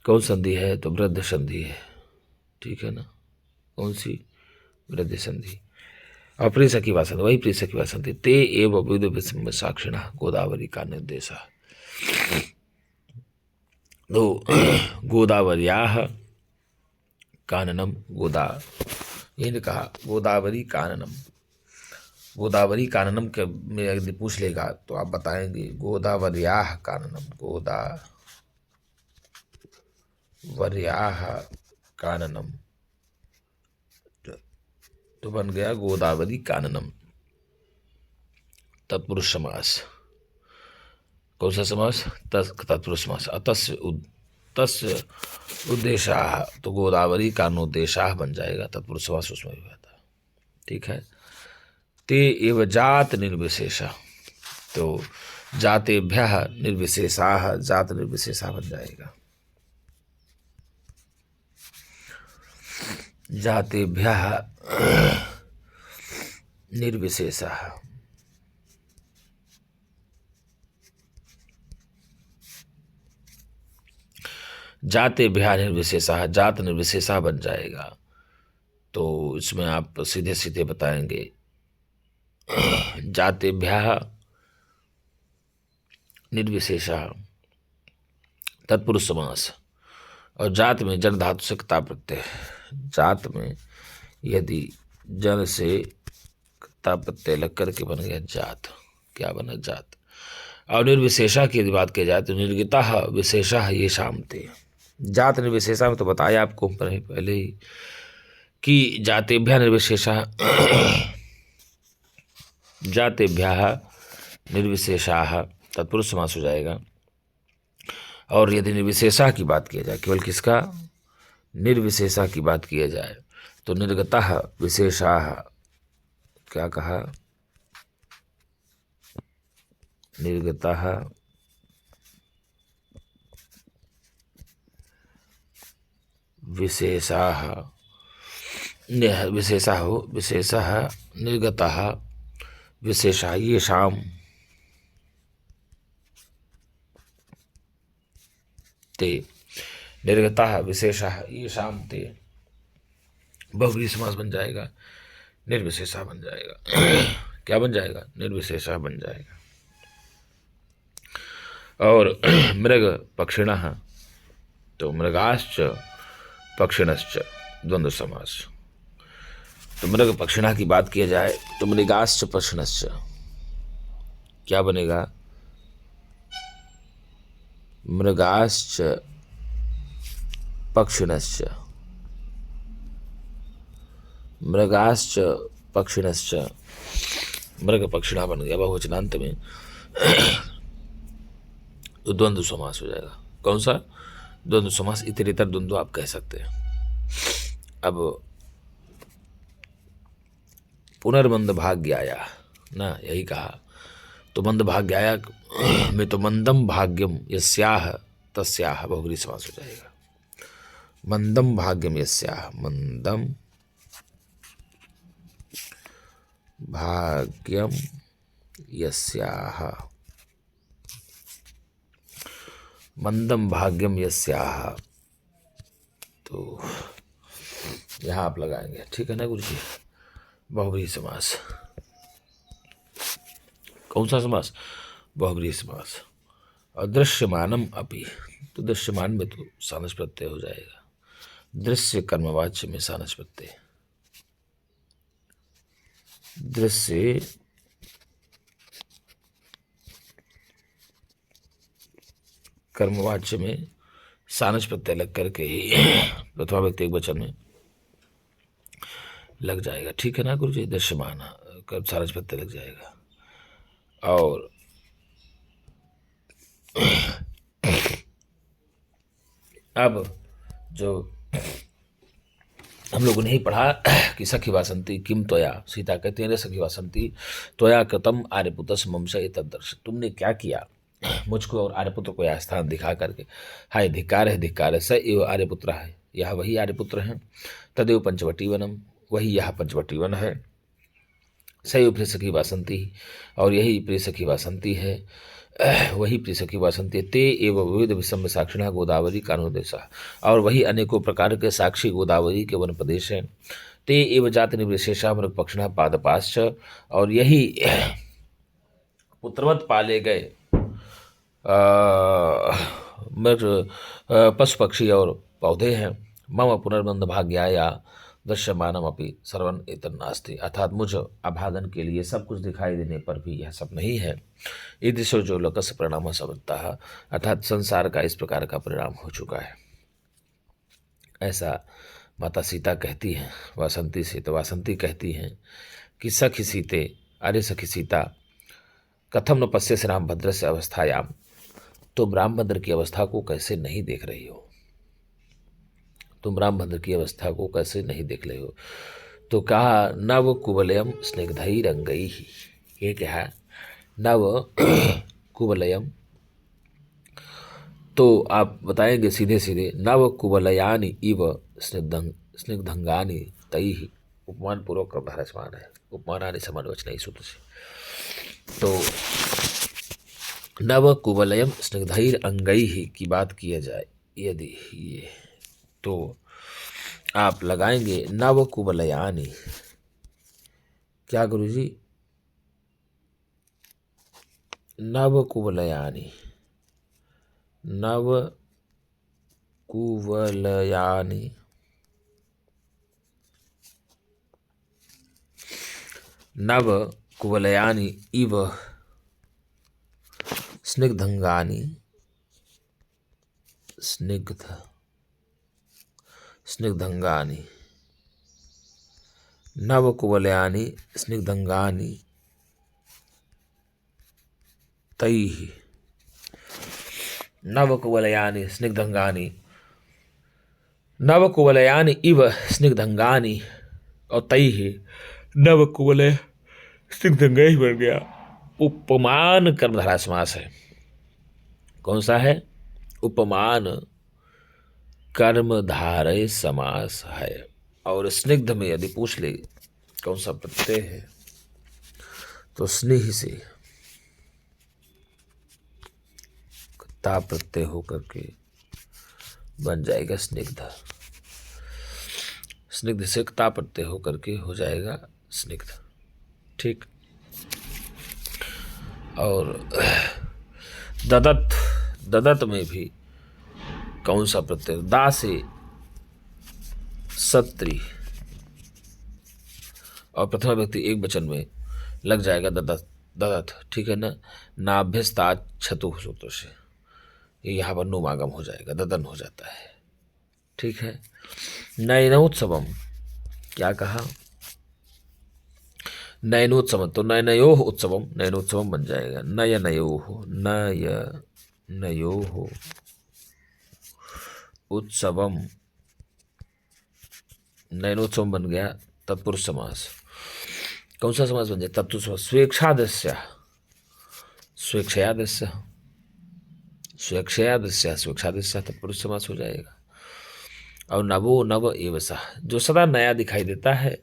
कौन संधि है, तो वृद्ध संधि है, ठीक है ना। कौन सी? वृद्धि संधि। और प्रिय सखी वासंती, वही प्रिय सखी वासंती। ते एव विविध साक्षिणः गोदावरी का निर्देश। तो गोदावर्याः काननम, इन्हें कहा गोदावरी काननम। गोदावरी काननम के में यदि पूछ लेगा तो आप बताएंगे गोदावर्याः काननम, गोदावर्याः काननम, तो बन गया गोदावरी काननम। तत्पुरुष समास। कौन सा समास? तत्पुरुष समास। तस्य उद्देशाः, तो गोदावरी कानोद्देशाः बन जाएगा, तत्पुरुष समास उसमें भी आता है, ठीक है। ते एव जात निर्विशेषा, तो जातेभ्यः निर्विशेषाः, जात निर्विशेषा बन जाएगा। जातेभ्यः निर्विशेषः, जातेभ्यः निर्विशेषः, जात निर्विशेषा बन जाएगा। तो इसमें आप सीधे सीधे बताएंगे जातेभ्यः निर्विशेषः तत्पुरुष समास। और जात में जन धातु से क्ता प्रत्यय। जात में यदि जन से क्ता प्रत्यय लग करके बन गया जात, क्या बना? जात। और निर्विशेषा की यदि बात की जाए तो निर्गितः विशेषः ये शामते। जात निर्विशेषा में तो बताया आपको पहले ही कि जातेभ्यः निर्विशेषः, जातेभ्यः निर्विशेषाः तत्पुरुष समास हो जाएगा। और यदि निर्विशेषा की बात की जाए, केवल किसका? निर्विशेषा की बात की जाए तो निर्गतः विशेषाः, क्या कहा? निर्गतः विशेषाः, विशेषः निर्गतः विशेषः ये शाम, ते निर्गतः विशेषः ये शाम ते, बहुव्रीहि समास बन जाएगा, निर्विशेषा बन जाएगा। क्या बन जाएगा? निर्विशेषा बन जाएगा। और मृग पक्षिणः, तो मृगाश्च पक्षिणश्च द्वंद्व समास। तो मृग पक्षिणः की बात किया जाए तो मृगाश्च पक्षिणश्च क्या बनेगा? मृगाश्च पक्षिणश्च, मृगाश्च पक्षिणश्च, मृग पक्षिणा बन गया बहुवचनांत में, तो द्वंद्व समास हो जाएगा। कौन सा? द्वंद्व समास, इतरेतर द्वंद्व आप कह सकते हैं। अब पुनर्मंद भाग्याया ना, यही कहा, तो मंद भाग्याया में तो मंदम भाग्यम यस्याह तस्याह बहुब्रीहि समास हो जाएगा। मंदम भाग्यम यस्याह, मंदम भाग्यम यस्याह, मंदम भाग्यम यस्याह, तो यहाँ आप लगाएंगे, ठीक है ना गुरु जी। बहुब्रीहि समास, कौन सा समास? बहुब्रीहि समास। और दृश्यमानम अपि, तो दृश्यमान में तो सानस प्रत्यय हो जाएगा। दृश्य कर्मवाच्य में सानस प्रत्यय, दृश्य कर्मवाच्य में सानस प्रत्यय लग करके ही प्रथमा व्यक्ति एक वचन में लग जाएगा, ठीक है ना गुरु जी। दृश्यमान सानस प्रत्यय लग जाएगा। और अब जो हम लोगों ने ही पढ़ा कि सखी वासंती किम त्वया, सीता कहती है सखी वासंती त्वया कृतम आर्यपुत्रस ममसा एतद्दर्श, तुमने क्या किया मुझको और आर्यपुत्र को यह स्थान दिखा करके। हाय धिक्कार है, धिक्कार है, स एव आर्यपुत्र है, यह वही आर्यपुत्र हैं। तदेव पंचवटी वनम, वही यह पंचवटी वन है। सैव प्रिय सखी वासंती, और यही प्रिय सखी वासंती है, वही प्रिय सखी वासंती। ते एवं विविध विषम साक्षिणा गोदावरी कानोदेशा, और वही अनेकों प्रकार के साक्षी गोदावरी के वन प्रदेश हैं। ते एवं जाति निर्विशेषा मृग पक्षिणा पादपाश्च, और यही पुत्रवत पाले गए मृग पशु पक्षी और पौधे हैं। मम पुनर्बंध भाग्याया दृश्यमानम अपि सर्वन एतन्नास्ति, अर्थात मुझ अभागन के लिए सब कुछ दिखाई देने पर भी यह सब नहीं है। ईदृशो जो लोकस्य परिणाम समझता है, अर्थात संसार का इस प्रकार का परिणाम हो चुका है। ऐसा माता सीता कहती हैं वासंती से। तो वासंती कहती हैं कि सखी सीते, अरे सखी सीता, कथम न पश्यसि रामभद्र से अवस्थायाम, तुम रामभद्र की अवस्था को कैसे नहीं देख रही हो, तुम रामभद्र की अवस्था को कैसे नहीं देख रहे हो। तो कहा नव कुवलयम स्निग्धई रंगई ही, ये क्या है नव कुवलयम, तो आप बताएंगे सीधे सीधे नव कुवलयानि इव स्निग्धंगानि तई ही, उपमान पूर्वक कर्मधारय समान है, उपमानानि समानवचन ही सूत्र से। तो नव कुवलयम स्निग्धैर अंगई ही की बात किया जाए यदि ये, तो आप लगाएंगे नव कुवलयानि, क्या गुरुजी? नव कुवलयानि, नव कुवलयानि, नव कुवलयानि इव स्निग्धंगानि, स्निग्धंगानि, नव कुवलयानि स्निग्धंगानि तैः, नव कुवलयानि स्निग्धंगानि, नव कुवलयानि इव स्निग्धंगानि और तैः नव कुवलय स्निग्धंगैः बन गया। उपमान कर्मधारय समास है। कौन सा है? उपमान कर्मधारय समास है। और स्निग्ध में यदि पूछ ले कौन सा प्रत्यय है, तो स्नेह से ता प्रत्यय होकर के बन जाएगा स्निग्ध, स्निग्ध से ता प्रत्यय होकर के हो जाएगा स्निग्ध, ठीक। और ददत, ददत में भी कौन सा प्रत्यय? दा से सत्री और प्रथमा व्यक्ति एक वचन में लग जाएगा ददत, ददत, ठीक है ना। नाभ्यस्ता छतु सूत्र से ये यहाँ पर नुमागम हो जाएगा, ददन हो जाता है, ठीक है। नयनोत्सवम, क्या कहा? नयनोत्सवम, तो नयनयोः उत्सवम, नयनोत्सवम बन जाएगा। नयनयोः, नयनयोः उत्सवम, नयनोत्सवम बन गया तत्पुरुष समास। कौन सा समास बन जाए? तत्पुरुष समास। स्वेच्छादस्य, स्वेच्छयादस्य, स्वेच्छयादस्य, स्वेच्छादस्य तत्पुरुष समास हो जाएगा। और नवो नव एव सः, जो सदा नया दिखाई देता है।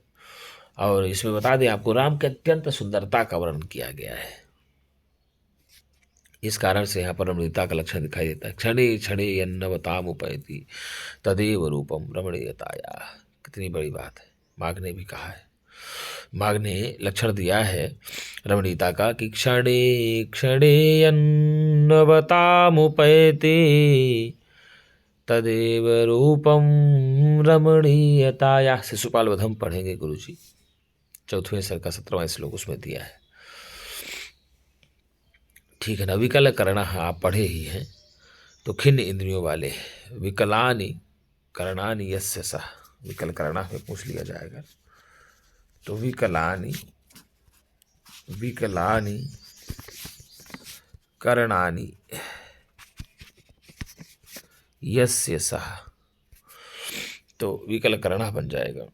और इसमें बता दें आपको, राम के अत्यंत सुंदरता का वर्णन किया गया है। इस कारण से यहाँ पर रमणीयता का लक्षण दिखाई देता है। क्षणे क्षणे यन्नवताम उपैति तदेव रूपम रमणीयताया। कितनी बड़ी बात है, माघ ने भी कहा है, माघ ने लक्षण दिया है रमणीयता का कि क्षणे क्षणे यन्नवताम उपैति तदेव रूपम रमणीयताया। शिशुपाल वधम पढ़ेंगे गुरुजी, चौथवें सर का 17वां श्लोक उसमें दिया है। ठीक है ना। विकल करना आप पढ़े ही हैं। तो खिन्न इंद्रियों वाले, विकलानि करणानि यस्य सः, विकल करना में पूछ लिया जाएगा। तो विकलानि, विकलानि करणानि यस्य सः, तो विकल करना बन जाएगा,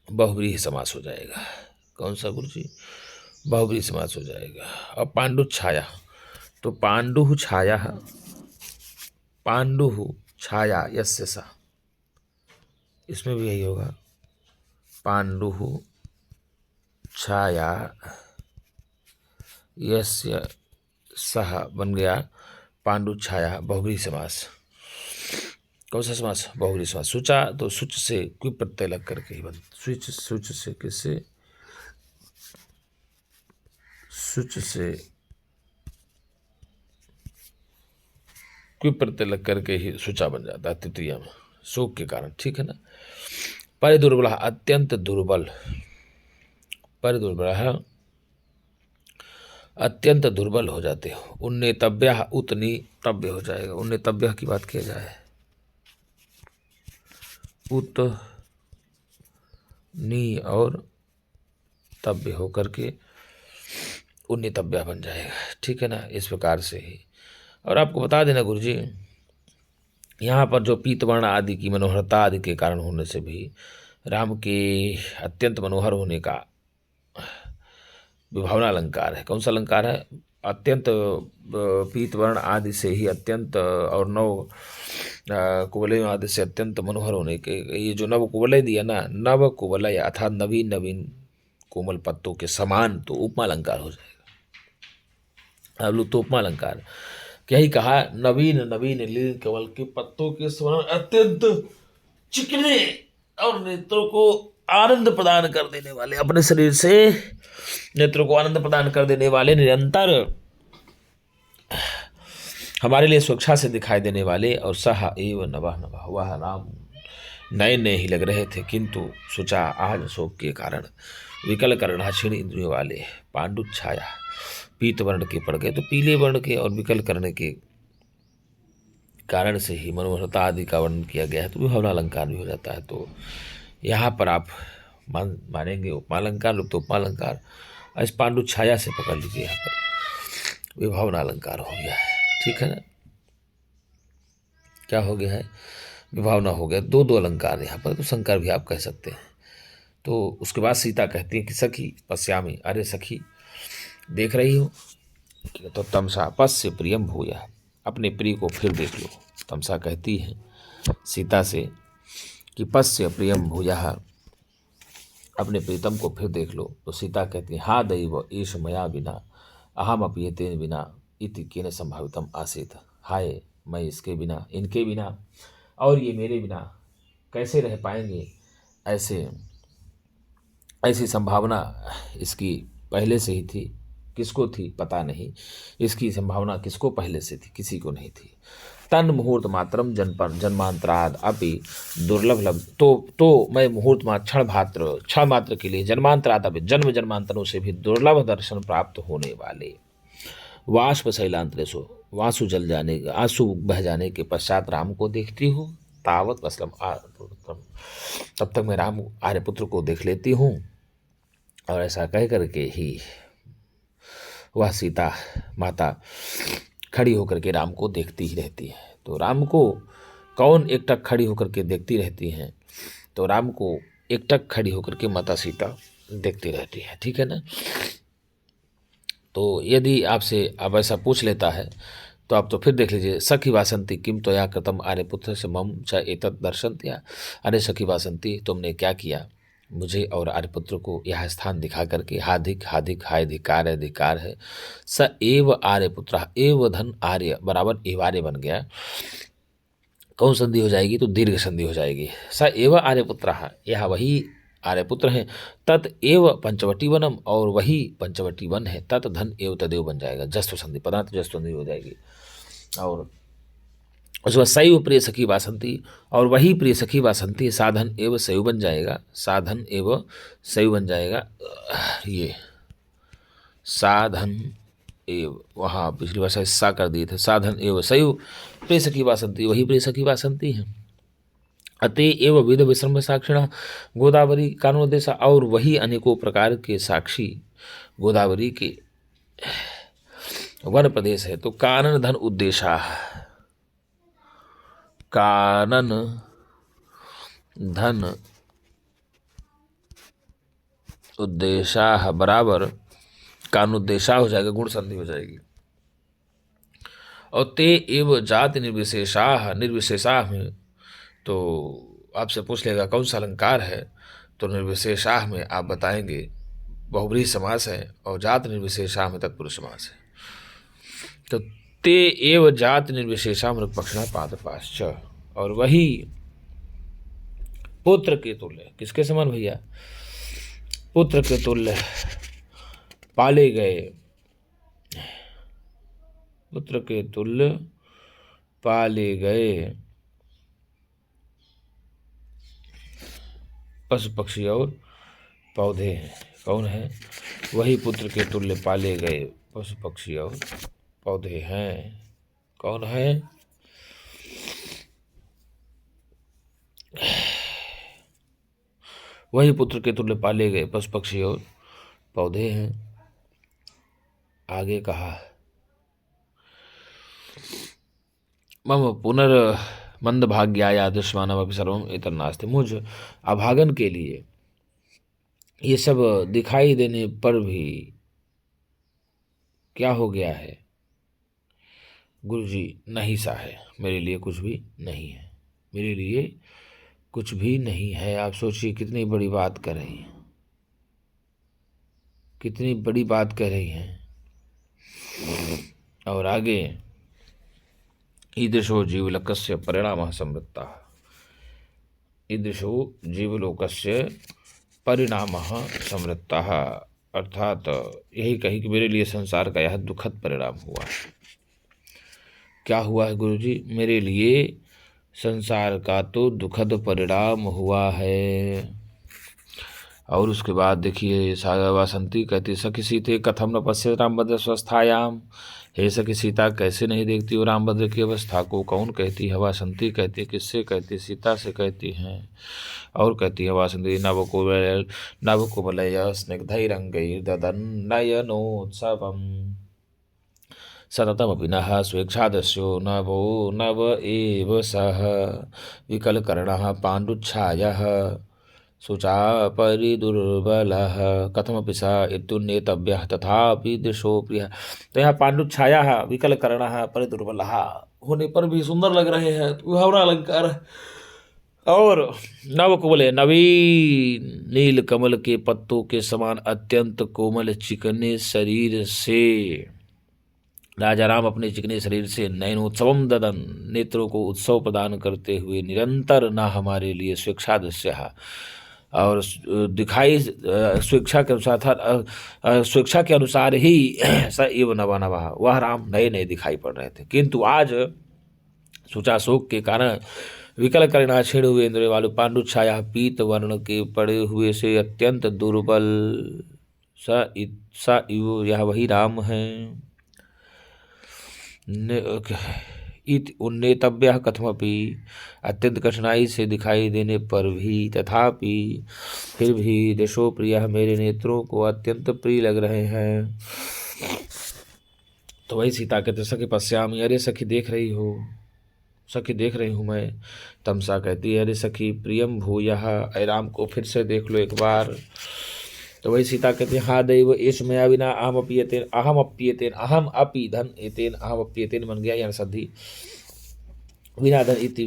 बहुव्रीहि समास हो जाएगा। कौन सा गुरुजी? बहुव्रीहि समास हो जाएगा। और पांडु छाया, तो पांडु छाया, पांडु छाया यस्य सा, इसमें भी यही होगा। पांडु छाया यस्य सह बन गया पांडु छाया, बहुव्रीहि समास। कौन सा समास? बहुव्रीहि समास। सुचा, तो सुच से क्विप प्रत्यय लग करके ही बन, स्विच, सुच से किससे? सुच से क्विप प्रत्यय लग करके ही सुचा बन जाता है तृतीया में, शोक के कारण। ठीक है ना। परिदुर्बल, अत्यंत दुर्बल, परिदुर्बल है, अत्यंत दुर्बल हो जाते हो। उन्नेतव्य, उतनी तव्य हो जाएगा। उन्नेतव्य की बात किया जाए, उत नी और तव्य होकर के उन्नेतव्य बन जाएगा। ठीक है ना। इस प्रकार से ही। और आपको बता देना गुरुजी, यहाँ पर जो पीतवर्ण आदि की मनोहरता आदि के कारण होने से भी राम के अत्यंत मनोहर होने का विभावना अलंकार है। कौन सा अलंकार है? अत्यंत पीतवर्ण आदि से ही अत्यंत, और नव कुवलय आदि से अत्यंत मनोहर होने के, ये जो नव कुवलय दिया ना, नव कुवलय अर्थात नवीन नवीन कोमल पत्तों के समान, तो उपमा अलंकार हो जाएगा। अब लो तो उपमा अलंकार क्या ही कहा, नवीन नवीन लील कमल के पत्तों के समान, अत्यंत चिकने और नेत्रों को आनंद प्रदान कर देने वाले, अपने शरीर से नेत्रों को आनंद प्रदान कर देने वाले, निरंतर हमारे लिए स्वेच्छा से दिखाई देने वाले। और सह एव नभः नभः, वह राम नए नए ही लग रहे थे, किंतु सोचा आज शोक के कारण विकल करना, क्षीण इंद्रियों वाले, पांडु छाया, पीत वर्ण के पड़ गए, तो पीले वर्ण के और विकल करने के कारण से ही मनोहरता आदि का वर्णन किया गया है, तो विभावना अलंकार भी हो जाता है। तो यहाँ पर आप मानेंगे उपमालंकार, लोग तो उपमालंकार, इस पांडु छाया से पकड़ लीजिए, यहाँ पर विभावना अलंकार हो गया है। ठीक है ना। क्या हो गया है? विभावना हो गया। दो दो अलंकार यहाँ पर, तो संकर भी आप कह सकते हैं। तो उसके बाद सीता कहती है कि सखी पश्यामी, अरे सखी देख रही हो? तो तमसा पश्य प्रियम भूया, अपने प्रिय को फिर देख लो। तमसा कहती है सीता से कि पश्य प्रियम भूया, अपने प्रीतम को फिर देख लो। तो सीता कहती है हा दैव ईश मया बिना अहम अपीयतेन बिना इति केन संभावितम आसीत। हाय, मैं इसके बिना, इनके बिना और ये मेरे बिना कैसे रह पाएंगे, ऐसी संभावना इसकी पहले से ही थी। किसको थी पता नहीं, इसकी संभावना किसको पहले से थी? किसी को नहीं थी। तन मुहूर्त मात्रम जन्मांतराद अपि दुर्लभ लभ, तो मैं मुहूर्त क्षण मात्र के लिए जन्मांतराद अपि, जन्म जन्मांतरों से भी दुर्लभ दर्शन प्राप्त होने वाले, वाष्प शैलांतरेशु, वासु जल जाने, आंसू बह जाने के पश्चात राम को देखती हूँ। तावत वसलम, तब तक मैं राम आर्यपुत्र को देख लेती हूँ। और ऐसा कह करके ही वह सीता माता खड़ी होकर के राम को देखती ही रहती है। तो राम को कौन एकटक खड़ी होकर के देखती रहती हैं? तो राम को एकटक खड़ी होकर के माता सीता देखती रहती है। ठीक है ना? तो यदि आपसे अब ऐसा पूछ लेता है तो आप तो फिर देख लीजिए, सखी वासंती किम त्वया कृतम आर्यपुत्र से मम च एतत् दर्शन्त्या। अरे सखी वासंती, तुमने क्या किया मुझे और आर्यपुत्र को यह स्थान दिखा करके? हाधिक हाधिक हाय धिकार है, धिकार है। स एव आर्यपुत्र, एव धन आर्य बराबर एवार्य बन गया। कौन संधि हो जाएगी? तो दीर्घ संधि हो जाएगी। स एव आर्यपुत्र, यह वही आर्यपुत्र हैं। तत् एव पंचवटी वनम, और वही पंचवटी वन है। तत् धन एव तदेव बन जाएगा, जस्व संधि, पदार्थ जस्व संधि हो जाएगी। और उसके बाद सैव प्रिय सखी वासंती, और वही प्रिय सखी वासंती साधन एव सैव बन जाएगा, साधन एव सैव बन जाएगा। ये साधन एव, वहाँ पिछली बार सा कर दिए थे, साधन एव सैव प्रिय सखी वासंती, वही प्रिय सखी वासंती हैं। अते एव विध विश्रम साक्षिणा गोदावरी कानोदेशा, और वही अनेकों प्रकार के साक्षी गोदावरी के वन प्रदेश है। तो कानन धन उद्देशा, कानन धन उद्देशा बराबर कानुद्देशा हो जाएगा, गुण संधि हो जाएगी। और ते एव जाति निर्विशेषा, निर्विशेषा में तो आपसे पूछ लेगा कौन सा अलंकार है, तो निर्विशेषा में आप बताएंगे बहुब्रीहि समास है, और जात निर्विशेषा में तत्पुरुष समास है। तो ते एव जात निर्विशेषा मृगपक्षिणा पादपाश्च, और वही पुत्र के तुल्य, किसके समान भैया? पुत्र के तुल्य पाले गए, पुत्र के तुल्य पाले गए पशु पक्षी और पौधे हैं। कौन है? वही पुत्र के तुल्य पाले गए पशु पक्षी और पौधे हैं। कौन है? वही पुत्र के तुल्य पाले गए पशु पक्षी और पौधे हैं। आगे कहा, मम पुनर् मंदभाग्याया दुष्मानम सर्वम एतन्नास्ति, मुझ अभागन के लिए ये सब दिखाई देने पर भी क्या हो गया है गुरुजी? नहीं सा है, मेरे लिए कुछ भी नहीं है, मेरे लिए कुछ भी नहीं है। आप सोचिए कितनी बड़ी बात कर रही हैं, कितनी बड़ी बात कह रही हैं। और आगे ईदृशो जीवलोकस्य परिणामः संवृत्ता, ईदृशो जीवलोकस्य परिणामः संवृत्ता, अर्थात यही कही कि मेरे लिए संसार का यह दुखद परिणाम हुआ है। क्या हुआ है गुरुजी? मेरे लिए संसार का तो दुखद परिणाम हुआ है। और उसके बाद देखिए वासंती कहती, सखी सीते कथम न पश्य रामभद्र स्वस्थायाम, हे सखी सीता कैसे नहीं देखती हो रामभद्र की अवस्था को? कौन कहती है? वासंती कहती है। किससे कहती? सीता से कहती हैं। और कहती है वासंती, नवकुवलय स्निग्धैरङ्गैर्ददन्नयनोत्सवम् सततमपि नः स्वेच्छादस्यो नभो नव एव सः विकलकर्णः पाण्डुच्छायः शुचापरि दुर्बलः कथमपि स इत्युन्नेतव्यः तथापि दृशो प्रियः। तो यहाँ पाण्डुच्छाया विकलकर्णः परिदुर्बलः होने पर भी सुंदर लग रहे हैं, विभावना अलंकार। और नवकुवले, नवीन नील कमल के पत्तों के समान अत्यंत कोमल चिकने शरीर से राजा राम अपने चिकने शरीर से नयनोत्सवम ददन, नेत्रों को उत्सव प्रदान करते हुए निरंतर न हमारे लिए स्वेच्छादस्य, और दिखाई स्वेच्छा के अनुसार था, स्वेच्छा के अनुसार ही स एव नवा नवा, वह राम नए नए दिखाई पड़ रहे थे। किंतु आज सूचाशोक के कारण विकल करुणा छेड़ हुए इंद्र वालु पांडु छाया पीत वर्ण के पड़े हुए से अत्यंत दुर्बल, स इव, यह वही राम है। इति उन्नेतव्यः कथमपि। अत्यंत कठिनाई से दिखाई देने पर भी, तथापि फिर भी दशो प्रियः मेरे नेत्रों को अत्यंत प्रिय लग रहे हैं। तो वही सीता कहते सखी पश्यामि, अरे सखी देख रही हो, सखी देख रही हूँ मैं। तमसा कहती है अरे सखी प्रियम भूयः, ऐ राम को फिर से देख लो एक बार। तो वही सीता कहती है हा दैव एष मया विना अहम अप्येतेन अहम अपि धन एतेन अहम अप्येतेन बन गया, यानी संधि विना धन इति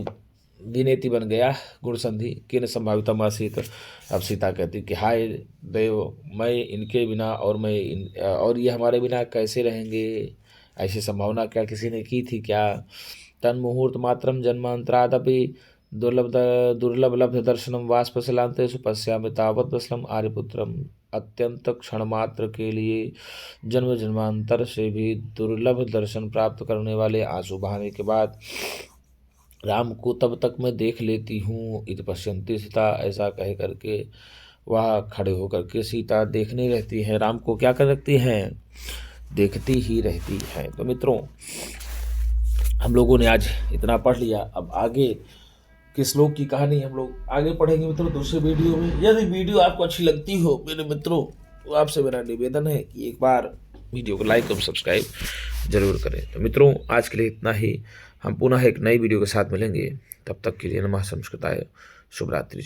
विनेति बन गया, गुण संधि किन संभावितम आसीत। अब सीता कहती कि हाय देव, मैं इनके बिना और ये हमारे बिना कैसे रहेंगे, ऐसी संभावना क्या किसी ने की थी क्या। तन मुहूर्त मात्रम जन्मांतरादपि दुर्लभ लब्ध दर्शनम वाष्पशलांतेषु पश्यामि तावत् बसलम आर्यपुत्रम। अत्यंत क्षण मात्र के लिए जन्म जन्मांतर से भी दुर्लभ दर्शन प्राप्त करने वाले आंसू बहाने के बाद राम को तब तक मैं देख लेती हूँ। इति पश्यन्ति सीता, ऐसा कह करके वह खड़े होकर के सीता देखने रहती है, राम को क्या कर रखती हैं, देखती ही रहती हैं। तो मित्रों हम लोगों ने आज इतना पढ़ लिया, अब आगे के श्लोक की कहानी हम लोग आगे पढ़ेंगे मित्रों दूसरे वीडियो में। यदि वीडियो आपको अच्छी लगती हो मेरे मित्रों, तो आपसे मेरा निवेदन है कि एक बार वीडियो को लाइक और सब्सक्राइब जरूर करें। तो मित्रों आज के लिए इतना ही, हम पुनः एक नई वीडियो के साथ मिलेंगे, तब तक के लिए नमः संस्कृताय, शुभ रात्रि।